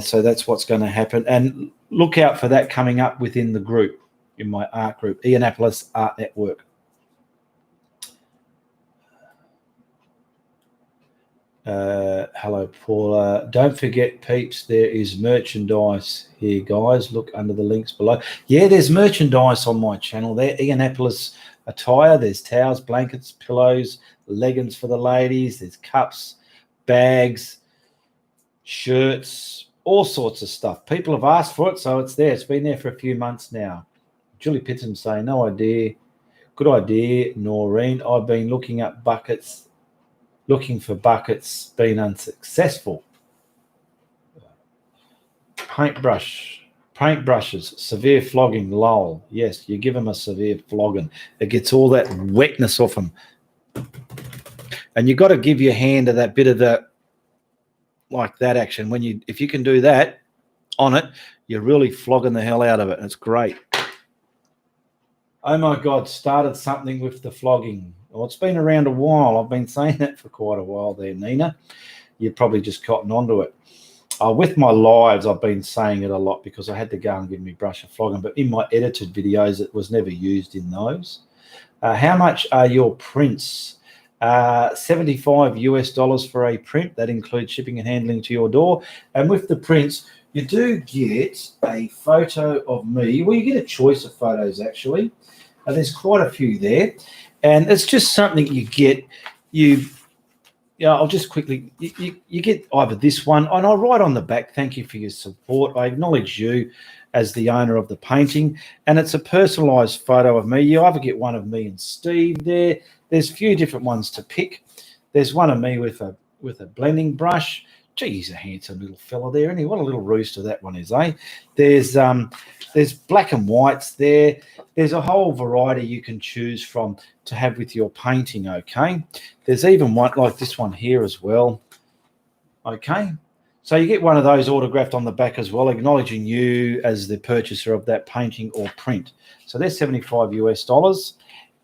So that's what's going to happen. And look out for that coming up within the group, in my art group, Indianapolis Art Network. Hello, Paula. Don't forget, peeps, there is merchandise here, guys. Look under the links below. Yeah, there's merchandise on my channel there. Indianapolis attire. There's towels, blankets, pillows, leggings for the ladies. There's cups, bags, shirts, all sorts of stuff. People have asked for it, so it's there. It's been there for a few months now. Julie Pitton saying, no idea. Good idea, Noreen. I've been looking for buckets, been unsuccessful. Paintbrushes, severe flogging, lol. Yes, you give them a severe flogging. It gets all that wetness off them. And you've got to give your hand to that bit of the, like that action. If you can do that on it, you're really flogging the hell out of it. It's great. Oh my God, started something with the flogging. Well, it's been around a while. I've been saying that for quite a while there, Nina. You're probably just cotton onto it. With my lives, I've been saying it a lot because I had to go and give me brush of flogging. But in my edited videos, it was never used in those. How much are your prints? $75 for a print. That includes shipping and handling to your door. And with the prints, you do get a photo of me. Well, you get a choice of photos, actually. There's quite a few there. And it's just something you get. I'll just quickly, you get either this one, and I'll write on the back, thank you for your support. I acknowledge you as the owner of the painting. And it's a personalised photo of me. You either get one of me and Steve there. There's a few different ones to pick. There's one of me with a blending brush. Gee, he's a handsome little fella there, isn't he? What a little rooster that one is, eh? There's black and whites there. There's a whole variety you can choose from to have with your painting, okay? There's even one like this one here as well, okay? So you get one of those autographed on the back as well, acknowledging you as the purchaser of that painting or print. So they're $75,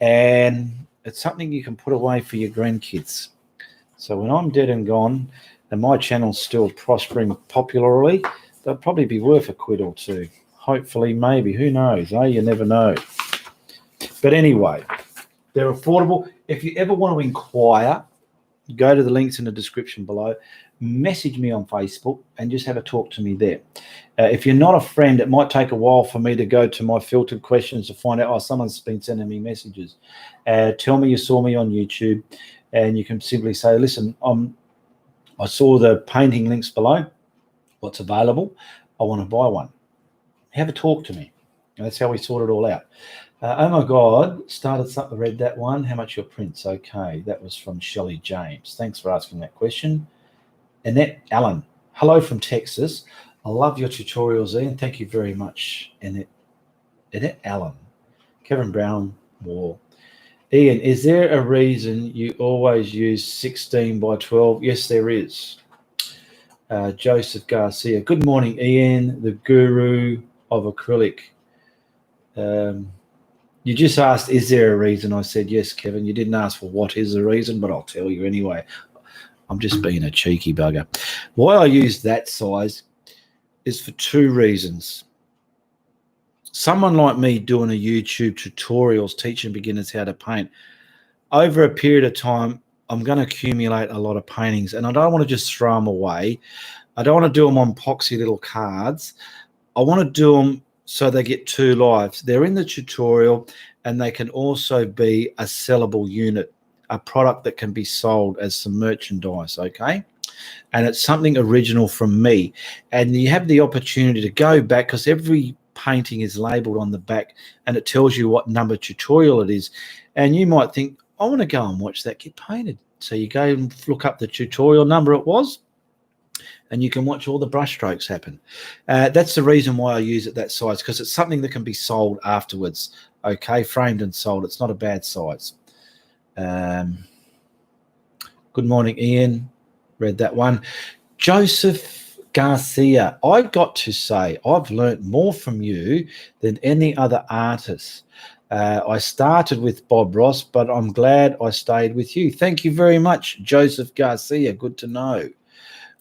and it's something you can put away for your grandkids. So when I'm dead and gone, and my channel's still prospering popularly, they'll probably be worth $1 or $2. Hopefully, maybe. Who knows? Eh? You never know. But anyway, they're affordable. If you ever want to inquire, go to the links in the description below. Message me on Facebook and just have a talk to me there. If you're not a friend, it might take a while for me to go to my filtered questions to find out, oh, someone's been sending me messages. Tell me you saw me on YouTube, and you can simply say, listen, I saw the painting links below. What's available? I want to buy one. Have a talk to me. And that's how we sort it all out. Oh my God, started something, read that one. How much your prints? Okay, that was from Shelley James. Thanks for asking that question. Annette Allen, hello from Texas. I love your tutorials, Ian. Thank you very much, Annette Allen. Kevin Brown, more. Ian, is there a reason you always use 16 by 12? Yes, there is. Joseph Garcia. Good morning, Ian, the guru of acrylic. You just asked, is there a reason? I said, yes, Kevin. You didn't ask for what is the reason, but I'll tell you anyway. I'm just being a cheeky bugger. Why I use that size is for 2 reasons. Someone like me doing a YouTube tutorials teaching beginners how to paint, over a period of time, I'm going to accumulate a lot of paintings, and I don't want to just throw them away. I don't want to do them on poxy little cards. I want to do them so they get 2 lives. They're in the tutorial, and they can also be a sellable unit, a product that can be sold as some merchandise, okay? and it's something original from me. And you have the opportunity to go back, because every painting is labeled on the back and it tells you what number tutorial it is. And you might think, I want to go and watch that get painted. So you go and look up the tutorial number it was, and you can watch all the brush strokes happen. That's the reason why I use it that size, because it's something that can be sold afterwards. Okay, framed and sold. It's not a bad size. Good morning, Ian. Read that one. Joseph Garcia, I got to say, I've learnt more from you than any other artist. I started with Bob Ross, but I'm glad I stayed with you. Thank you very much, Joseph Garcia. Good to know.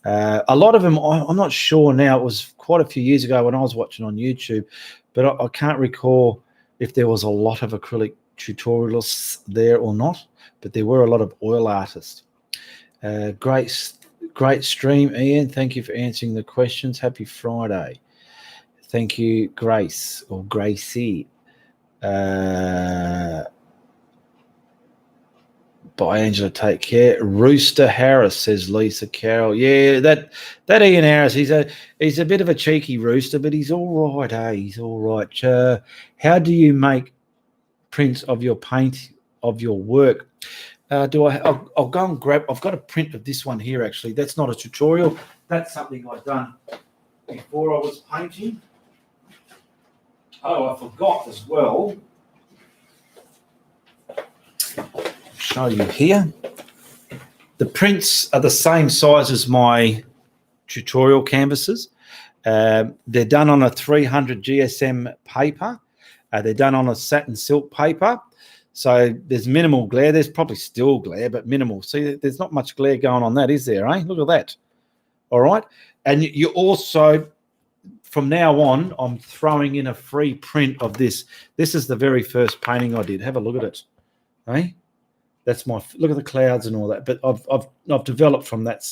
A lot of them, I'm not sure now. It was quite a few years ago when I was watching on YouTube, but I can't recall if there was a lot of acrylic tutorials there or not, but there were a lot of oil artists. Great stream, Ian. Thank you for answering the questions. Happy Friday. Thank you, Grace or Gracie. By Angela, take care. Rooster Harris, says Lisa Carroll. Yeah, that Ian Harris, he's a bit of a cheeky rooster, but he's all right, eh? He's all right. How do you make prints of your paint, of your work? I'll go and grab, I've got a print of this one here, actually. That's not a tutorial. That's something I've done before I was painting. Oh, I forgot as well. Show you here. The prints are the same size as my tutorial canvases. They're done on a 300 GSM paper. They're done on a satin silk paper. So there's minimal glare. There's probably still glare, but minimal. See, there's not much glare going on that, is there, eh? Look at that. All right. And you also, from now on, I'm throwing in a free print of this. This is the very first painting I did. Have a look at it, eh? That's my, look at the clouds and all that. But I've developed from that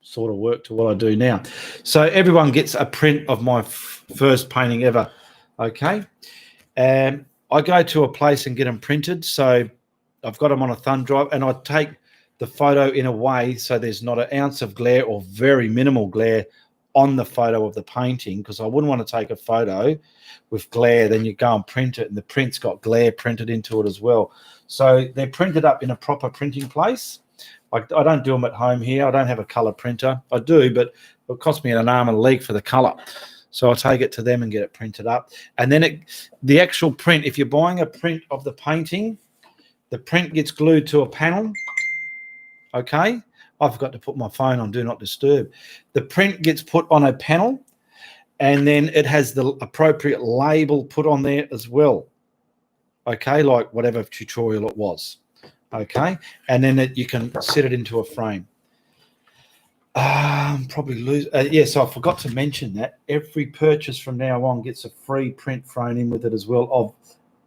sort of work to what I do now. So everyone gets a print of my first painting ever. Okay. And I go to a place and get them printed. So I've got them on a thumb drive, and I take the photo in a way so there's not an ounce of glare or very minimal glare on the photo of the painting, because I wouldn't want to take a photo with glare, then you go and print it and the print's got glare printed into it as well. So they're printed up in a proper printing place. I don't do them at home here. I don't have a color printer. I do, but it cost me an arm and a leg for the color. So I'll take it to them and get it printed up. And then the actual print, if you're buying a print of the painting, the print gets glued to a panel. Okay. I forgot to put my phone on Do Not Disturb. The print gets put on a panel, and then it has the appropriate label put on there as well. Okay, like whatever tutorial it was. Okay, and then you can set it into a frame. Probably lose. Yes, I forgot to mention that every purchase from now on gets a free print thrown in with it as well of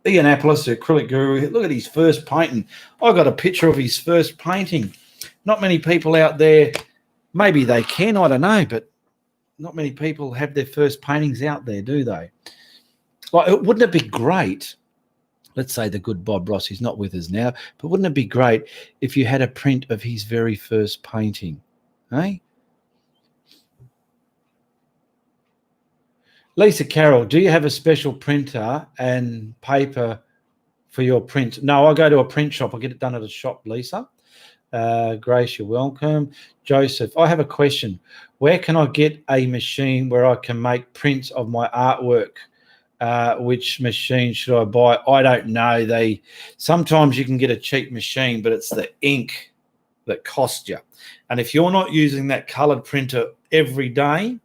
Ian Apples, the acrylic guru. Look at his first painting. I got a picture of his first painting. Not many people out there, maybe they can, I don't know, but not many people have their first paintings out there, do they? Like, wouldn't it be great? Let's say the good Bob Ross, he's not with us now, but wouldn't it be great if you had a print of his very first painting? Eh? Lisa Carroll, do you have a special printer and paper for your print? No, I go to a print shop. I get it done at a shop, Lisa. Grace, you're welcome. Joseph, I have a question. Where can I get a machine where I can make prints of my artwork? Which machine should I buy? I don't know. Sometimes you can get a cheap machine, but it's the ink that costs you. And if you're not using that colored printer every day,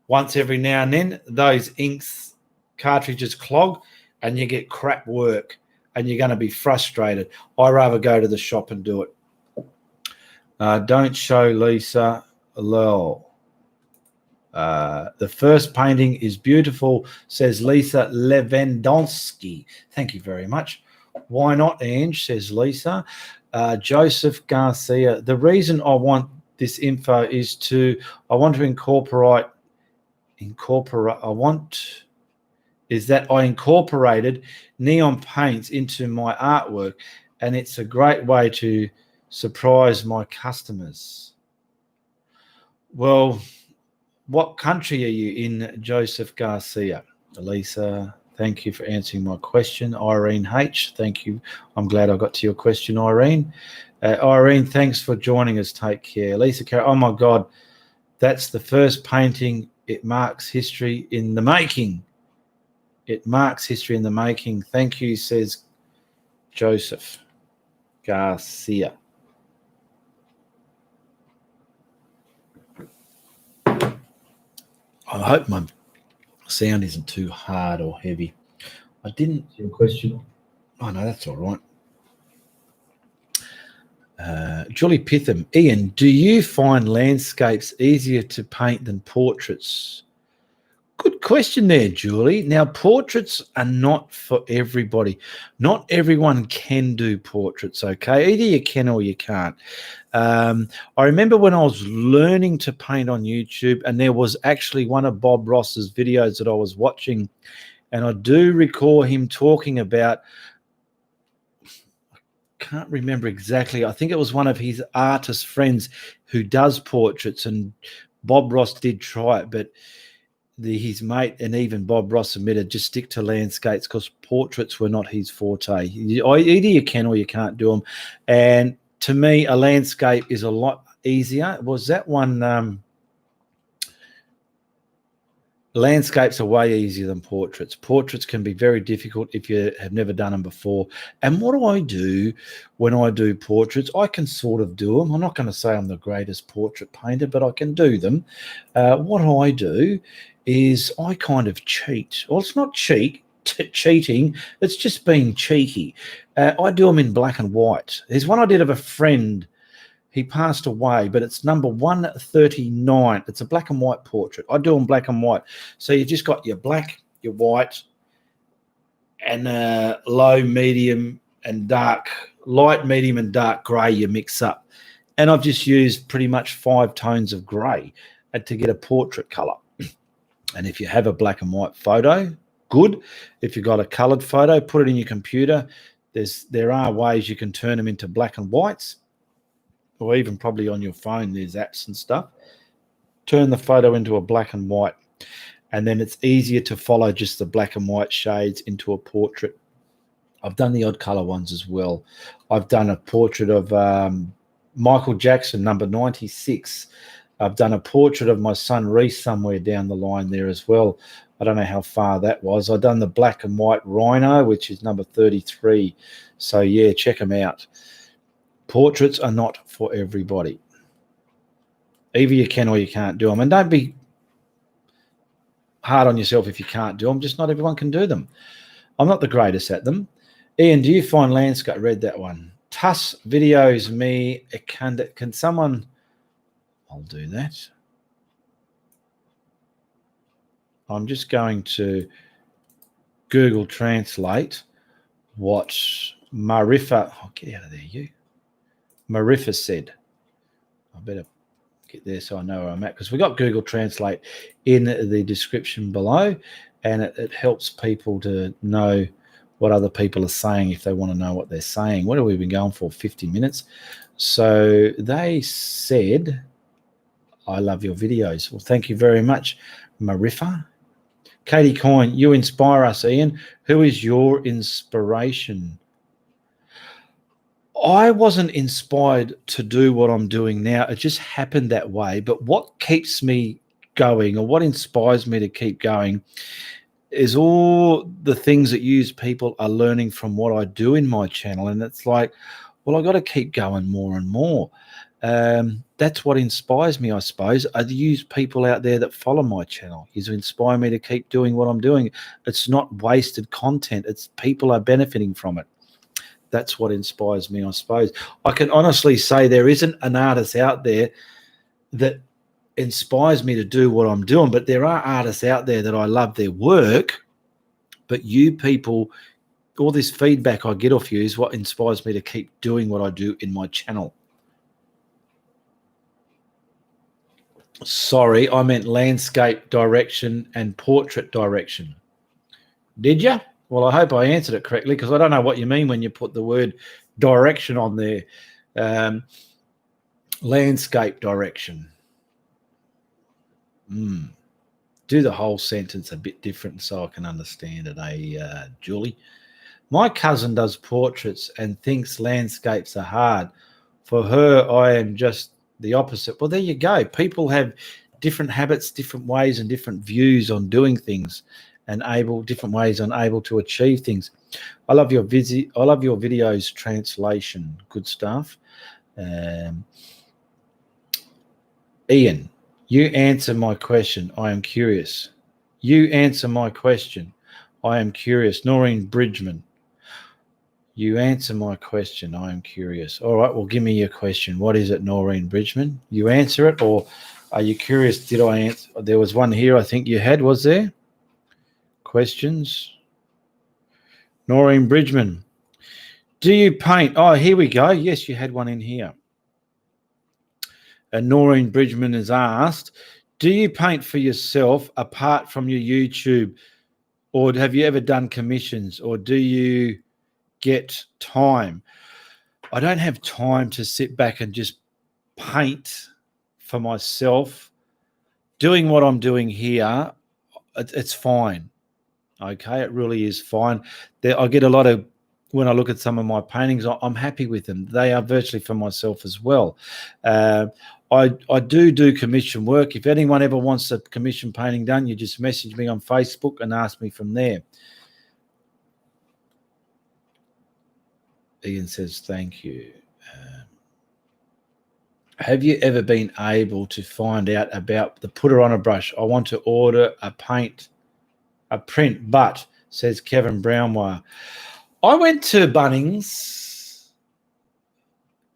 once every now and then, those inks cartridges clog and you get crap work and you're going to be frustrated. I rather go to the shop and do it. Don't show Lisa. Lol. The first painting is beautiful, says Lisa Lewandowski. Thank you very much. Why not, Ange, says Lisa. Joseph Garcia. The reason I want this info is I want to incorporate. I incorporated neon paints into my artwork, and it's a great way to surprise my customers? Well, what country are you in, Joseph Garcia? Elisa, thank you for answering my question. Irene H, thank you. I'm glad I got to your question, Irene. Irene, thanks for joining us. Take care. Lisa Carroll, oh my God, that's the first painting. It marks history in the making. It marks history in the making. Thank you, says Joseph Garcia. I hope my sound isn't too hard or heavy. I didn't see a question. Oh, no, that's all right. Julie Pitham. Ian, do you find landscapes easier to paint than portraits? Good question there, Julie. Now, portraits are not for everybody. Not everyone can do portraits, okay? Either you can or you can't. I remember when I was learning to paint on YouTube, and there was actually one of Bob Ross's videos that I was watching, and I do recall him talking about, can't remember exactly. I think it was one of his artist friends who does portraits, and Bob Ross did try it, but his mate and even Bob Ross admitted just stick to landscapes because portraits were not his forte. Either you can or you can't do them. And to me, a landscape is a lot easier. Was that one? Landscapes are way easier than portraits. Portraits can be very difficult if you have never done them before. And what do I do when I do portraits? I can sort of do them. I'm not going to say I'm the greatest portrait painter, but I can do them. What I do is I kind of cheat. Well, it's not cheating. It's just being cheeky. I do them in black and white. There's one I did of a friend. He passed away, but it's number 139. It's a black and white portrait. I do them black and white. So you've just got your black, your white, and low, medium, and dark. Light, medium, and dark grey you mix up. And I've just used pretty much 5 tones of grey to get a portrait colour. And if you have a black and white photo, good. If you've got a coloured photo, put it in your computer. There are ways you can turn them into black and whites, or even probably on your phone, there's apps and stuff. Turn the photo into a black and white, and then it's easier to follow just the black and white shades into a portrait. I've done the odd colour ones as well. I've done a portrait of Michael Jackson, number 96. I've done a portrait of my son Reese somewhere down the line there as well. I don't know how far that was. I've done the black and white Rhino, which is number 33. So, yeah, check them out. Portraits are not for everybody. Either you can or you can't do them. And don't be hard on yourself if you can't do them. Just not everyone can do them. I'm not the greatest at them. Ian, do you find landscape? I read that one. Tuss videos me. Can someone... I'll do that. I'm just going to Google Translate what Marifa... Oh, get out of there, you. Marifa said. I better get there so I know where I'm at, because we got Google Translate in the description below, and it helps people to know what other people are saying if they want to know what they're saying. What have we been going for? 50 minutes. So they said, I love your videos. Well, thank you very much, Marifa. Katie Coyne, you inspire us, Ian. Who is your inspiration? I wasn't inspired to do what I'm doing now. It just happened that way. But what keeps me going, or what inspires me to keep going, is all the things that you people are learning from what I do in my channel. And it's like, well, I got to keep going more and more. That's what inspires me, I suppose. Are the people out there that follow my channel is to inspire me to keep doing what I'm doing. It's not wasted content. It's people are benefiting from it. That's what inspires me, I suppose. I can honestly say there isn't an artist out there that inspires me to do what I'm doing, but there are artists out there that I love their work. But you people, all this feedback I get off you is what inspires me to keep doing what I do in my channel. Sorry, I meant landscape direction and portrait direction. Did you? Well, I hope I answered it correctly, because I don't know what you mean when you put the word direction on there. Landscape direction. Do the whole sentence a bit different so I can understand it, Julie? My cousin does portraits and thinks landscapes are hard. For her, I am just the opposite. Well, there you go. People have different habits, different ways, and different views on doing things, and different ways on able to achieve things. I love your videos translation. Good stuff. Ian, you answer my question. I am curious. You answer my question. I am curious. Noreen Bridgman. You answer my question. I am curious. All right, well, give me your question. What is it, Noreen Bridgman? You answer it, or are you curious? Did I answer? There was one here I think you had, was there? Questions? Noreen Bridgman. Do you paint? Oh, here we go. Yes, you had one in here. And Noreen Bridgman has asked, do you paint for yourself apart from your YouTube? Or have you ever done commissions? Or do you get time? I don't have time to sit back and just paint for myself. Doing what I'm doing here, it's fine. Okay, it really is fine. I get a lot of, when I look at some of my paintings, I'm happy with them. They are virtually for myself as well. I do commission work. If anyone ever wants a commission painting done, you just message me on Facebook and ask me from there. Ian says, thank you. Have you ever been able to find out about the putter on a brush? I want to order a print, but, says Kevin Brownwire. I went to Bunnings,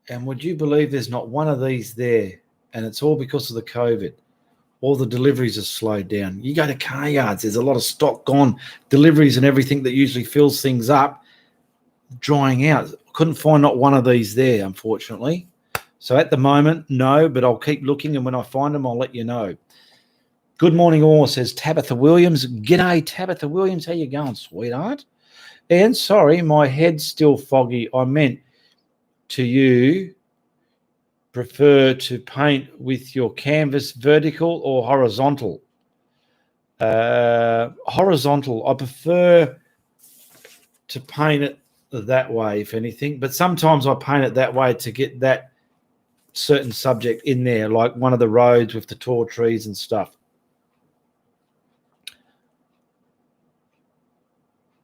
and would you believe there's not one of these there? And it's all because of the COVID. All the deliveries are slowed down. You go to car yards, there's a lot of stock gone. Deliveries and everything that usually fills things up, drying out. Couldn't find not one of these there, unfortunately. So at the moment, no, but I'll keep looking, and when I find them, I'll let you know. Good morning all, says Tabitha Williams. G'day, Tabitha Williams. How you going, sweetheart? And sorry, my head's still foggy. I meant to you prefer to paint with your canvas vertical or horizontal? Horizontal. I prefer to paint it that way, if anything, but sometimes I paint it that way to get that certain subject in there, like one of the roads with the tall trees and stuff.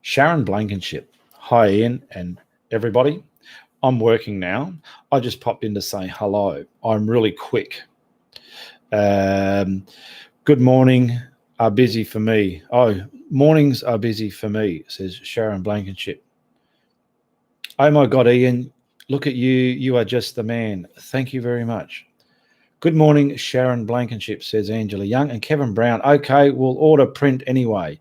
Sharon Blankenship. Hi, Ian and everybody. I'm working now. I just popped in to say hello. I'm really quick. Good morning are busy for me. Oh, mornings are busy for me, says Sharon Blankenship. Oh my God, Ian, look at you. You are just the man. Thank you very much. Good morning, Sharon Blankenship, says Angela Young. And Kevin Brown, okay, we'll order print anyway.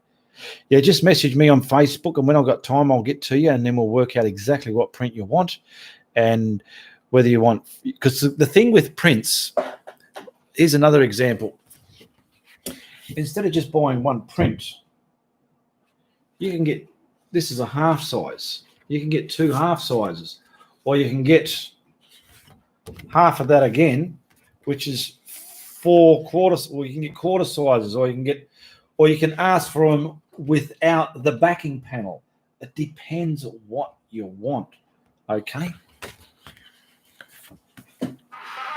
Yeah, just message me on Facebook, and when I've got time, I'll get to you, and then we'll work out exactly what print you want and whether you want, because the thing with prints, here's another example. Instead of just buying one print, you can get, this is a half size. You can get 2 half sizes, or you can get half of that again, which is 4 quarters, or you can get quarter sizes, or you can ask for them without the backing panel. It depends what you want. Okay.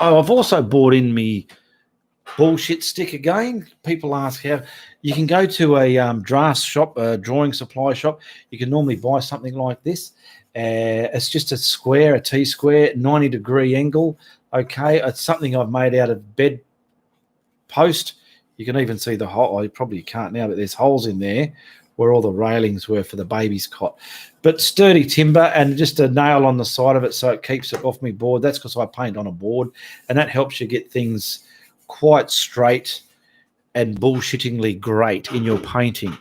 Oh, I've also bought in me bullshit stick again. People ask how. You can go to a draft shop, a drawing supply shop. You can normally buy something like this. It's just a square, a T-square, 90-degree angle. Okay, it's something I've made out of bed post. You can even see the hole. You probably can't now, but there's holes in there where all the railings were for the baby's cot. But sturdy timber and just a nail on the side of it so it keeps it off my board. That's because I paint on a board, and that helps you get things quite straight and bullshittingly great in your painting.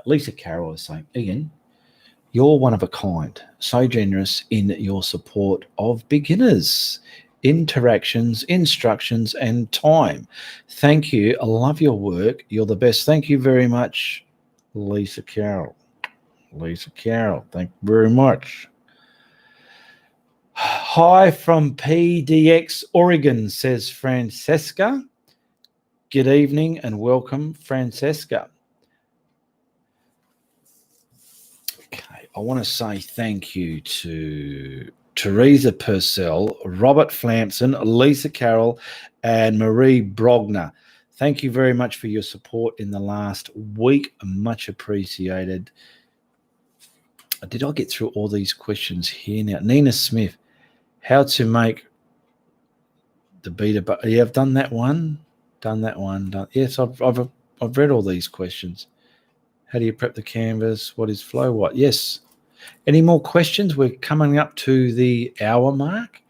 Lisa Carroll is saying, Ian, you're one of a kind, so generous in your support of beginners. Interactions, instructions, and time. Thank you. I love your work. You're the best. Thank you very much, Lisa Carroll. Lisa Carroll, thank you very much. Hi from PDX Oregon, says Francesca. Good evening and welcome, Francesca. Okay, I want to say thank you to Teresa Purcell, Robert Flamson, Lisa Carroll, and Marie Brogner. Thank you very much for your support in the last week. Much appreciated. Did I get through all these questions here now? Nina Smith, how to make the beta? But yeah, I've done that one. Yes, I've read all these questions. How do you prep the canvas? What is flow? What? Yes. Any more questions? We're coming up to the hour mark.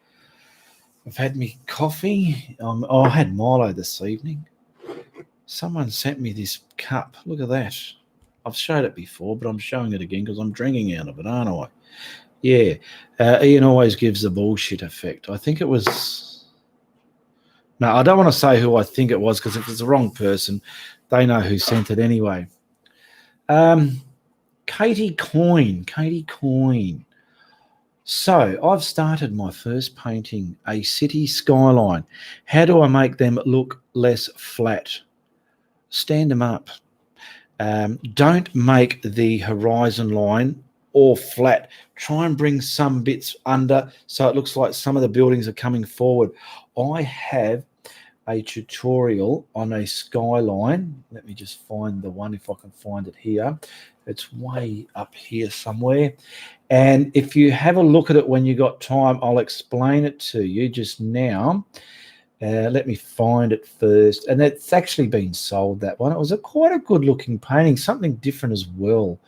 I've had me coffee. I had Milo this evening. Someone sent me this cup. Look at that. I've showed it before, but I'm showing it again because I'm drinking out of it, aren't I? Yeah. Ian always gives the bullshit effect. I think it was... No, I don't want to say who I think it was because if it's the wrong person, they know who sent it anyway. Katie Coyne. So I've started my first painting, a city skyline. How do I make them look less flat? Stand them up. Don't make the horizon line all flat. Try and bring some bits under so it looks like some of the buildings are coming forward. I have a tutorial on a skyline. Let me just find the one if I can find it here. It's way up here somewhere. And if you have a look at it when you got time, I'll explain it to you just now. Let me find it first. And it's actually been sold, that one. It was quite a good looking painting, something different as well.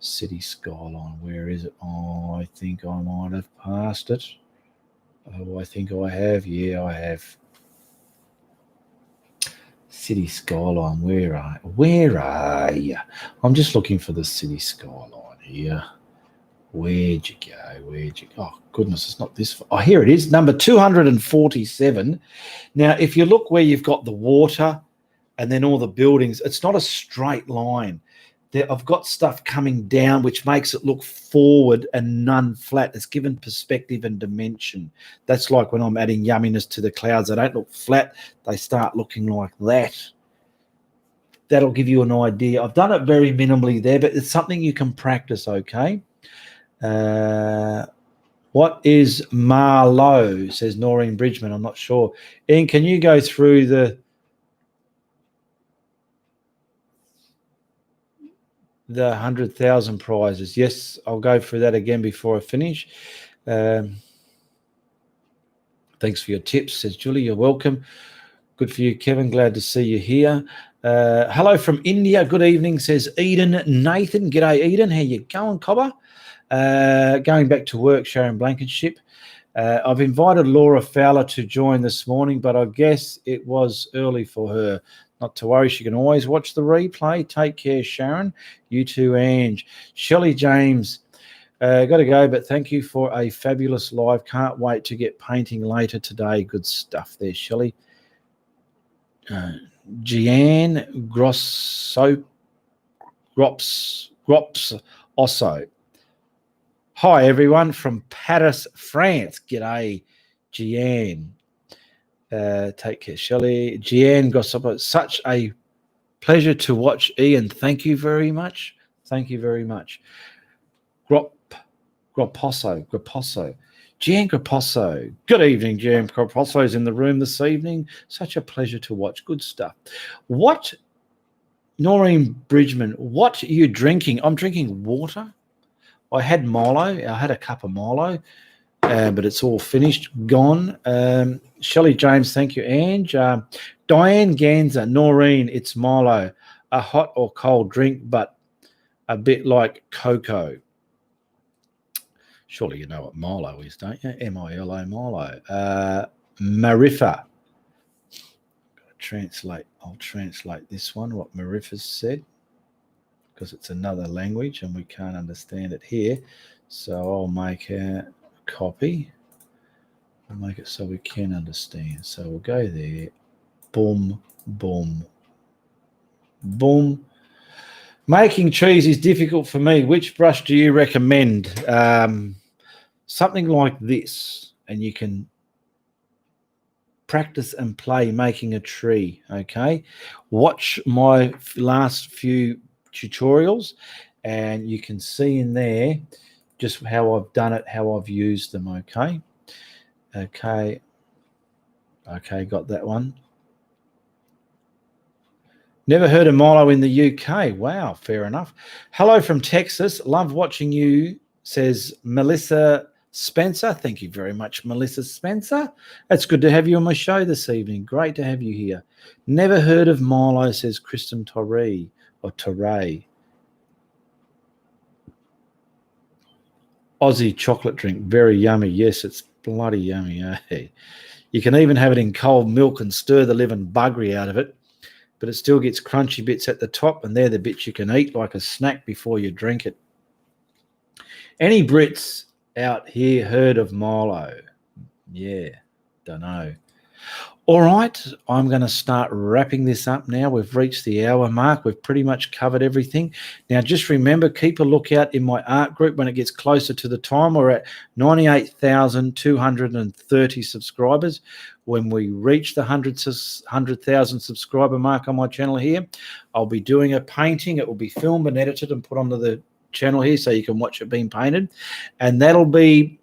City skyline, where is it? Oh, I think I might have passed it. Oh, I think I have. Yeah, I have. City skyline, where are you? I'm just looking for the city skyline here. Where'd you go? Oh, goodness, it's not this far. Oh, here it is, number 247. Now, if you look where you've got the water and then all the buildings, it's not a straight line. I've got stuff coming down, which makes it look forward and none flat. It's given perspective and dimension. That's like when I'm adding yumminess to the clouds. They don't look flat. They start looking like that. That'll give you an idea. I've done it very minimally there, but it's something you can practice, okay? What is Marlowe, says Noreen Bridgman. I'm not sure. Ian, can you go through the 100,000 prizes? Yes, I'll go through that again before I finish. Thanks for your tips, says Julie. You're welcome. Good for you, Kevin. Glad to see you here. Hello from India. Good evening, says Eden Nathan. G'day, Eden. How you going, Cobber? Going back to work, Sharon Blankenship. I've invited Laura Fowler to join this morning, but I guess it was early for her. Not to worry, she can always watch the replay. Take care, Sharon. You too, Ange. Shelley James, got to go, but thank you for a fabulous live. Can't wait to get painting later today. Good stuff there, Shelley. Jeanne Grops Osso. Hi, everyone from Paris, France. G'day, Jeanne. Take care, Shelley. Jeanne Grossopo, such a pleasure to watch, Ian. Thank you very much. Thank you very much. Graposso. Jeanne Graposso. Good evening, Jeanne Graposso is in the room this evening. Such a pleasure to watch. Good stuff. What, Noreen Bridgman, what are you drinking? I'm drinking water. I had Milo. I had a cup of Milo. But it's all finished, gone. Shelley James, thank you, Ange. Diane Ganza, Noreen, it's Milo. A hot or cold drink, but a bit like cocoa. Surely you know what Milo is, don't you? M-I-L-O, Milo. Marifa. I'll translate this one, what Marifa's said, because it's another language and we can't understand it here. So I'll make a copy. I'll make it so we can understand. So we'll go there. Boom, boom, boom. Making trees is difficult for me. Which brush do you recommend? Something like this. and you can practice and play making a tree. Okay, watch my last few tutorials and you can see in there just how I've done it, how I've used them. Okay, got that one. Never heard of Milo in the UK. Wow, fair enough. Hello from Texas. Love watching you, says Melissa Spencer. Thank you very much, Melissa Spencer. It's good to have you on my show this evening. Great to have you here. Never heard of Milo, says Kristen Torre or Torre. Aussie chocolate drink, very yummy. Yes, it's bloody yummy. Eh? You can even have it in cold milk and stir the living buggery out of it, but it still gets crunchy bits at the top, and they're the bits you can eat like a snack before you drink it. Any Brits out here heard of Milo? Yeah, don't know. All right, I'm going to start wrapping this up now. We've reached the hour mark. We've pretty much covered everything. Now, just remember, keep a lookout in my art group when it gets closer to the time. We're at 98,230 subscribers. When we reach the 100,000 subscriber mark on my channel here, I'll be doing a painting. It will be filmed and edited and put onto the channel here so you can watch it being painted. And that'll be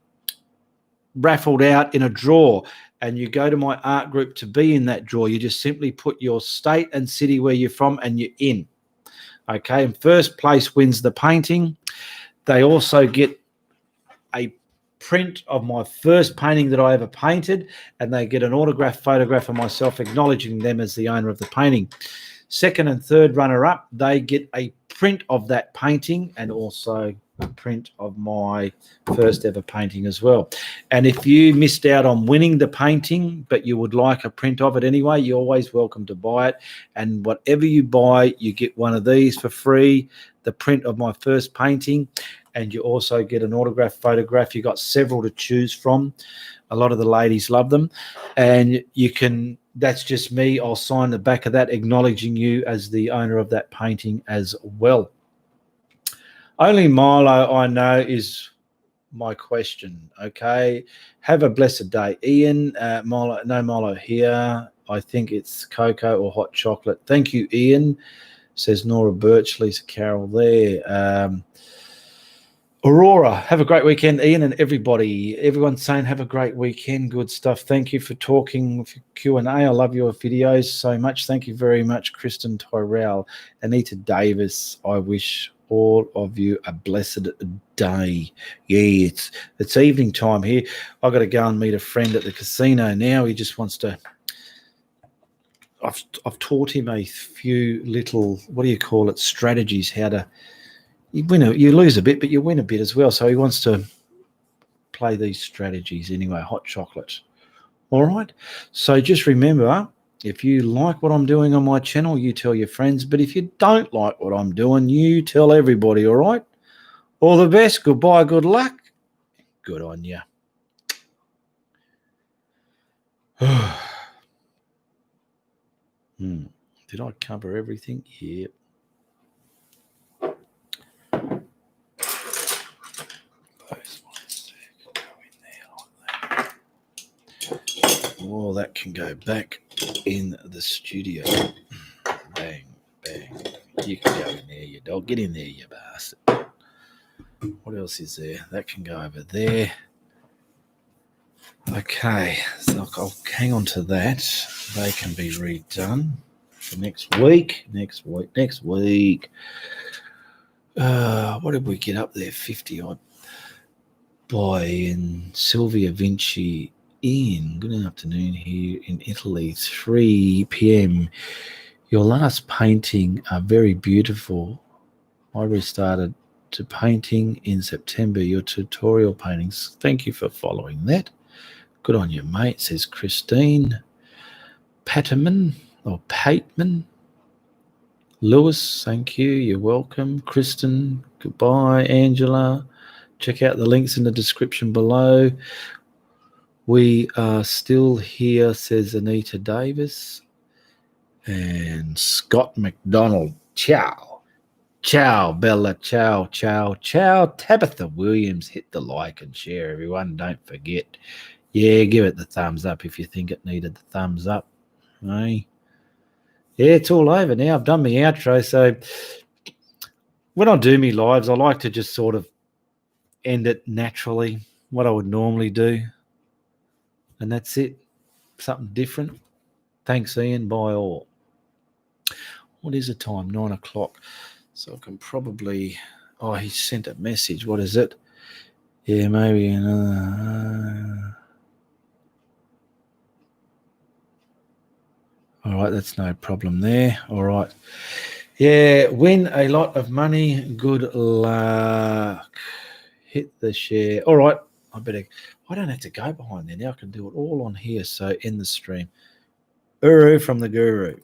raffled out in a draw. And you go to my art group to be in that draw. You just simply put your state and city where you're from and you're in. Okay, and first place wins the painting. They also get a print of my first painting that I ever painted, and they get an autographed photograph of myself acknowledging them as the owner of the painting. Second and third runner-up, they get a print of that painting and also a print of my first ever painting as well. And if you missed out on winning the painting, but you would like a print of it anyway, you're always welcome to buy it. And whatever you buy, you get one of these for free, the print of my first painting, and you also get an autographed photograph. You've got several to choose from. A lot of the ladies love them. And you can, that's just me. I'll sign the back of that acknowledging you as the owner of that painting as well. Only Milo I know is my question. Okay. Have a blessed day. Ian, Milo, no Milo here. I think it's cocoa or hot chocolate. Thank you, Ian, says Nora Birch, Lisa Carroll there. Aurora, have a great weekend, Ian, and everybody. Everyone's saying have a great weekend. Good stuff. Thank you for talking for Q&A. I love your videos so much. Thank you very much, Kristen Tyrell. Anita Davis, I wish all of you a blessed day. Yeah, it's evening time here. I've got to go and meet a friend at the casino now. He just wants to... I've taught him a few little, what do you call it, strategies, how to... You lose a bit, but you win a bit as well. So he wants to play these strategies anyway. Hot chocolate. All right. So just remember, if you like what I'm doing on my channel, you tell your friends. But if you don't like what I'm doing, you tell everybody. All right. All the best. Goodbye. Good luck. Good on you. Did I cover everything? Yep. Well, that can go back in the studio. Bang, bang. You can go in there, you dog. Get in there, you bastard. What else is there? That can go over there. Okay, so I'll hang on to that. They can be redone for next week. What did we get up there? 50 odd. Boy, in Sylvia Vinci. Ian, good afternoon here in Italy, 3 p.m. Your last painting are very beautiful. I restarted to painting in September, your tutorial paintings. Thank you for following that. Good on you, mate, says Christine. Patterman or Pateman. Lewis, thank you. You're welcome. Kristen, goodbye. Angela, check out the links in the description below. We are still here, says Anita Davis. And Scott McDonald, ciao. Ciao, Bella, ciao, ciao, ciao. Tabitha Williams, hit the like and share, everyone. Don't forget, Yeah, give it the thumbs up if you think it needed the thumbs up. Hey. Yeah, it's all over now. I've done my outro. So when I do me lives, I like to just sort of end it naturally, what I would normally do. And that's it. Something different. Thanks, Ian. Bye all. What is the time? 9 o'clock. So I can probably... Oh, he sent a message. What is it? Yeah, maybe another... All right, that's no problem there. All right. Yeah, win a lot of money. Good luck. Hit the share. All right. I don't have to go behind there now. I can do it all on here. So in the stream. Uru from the Guru.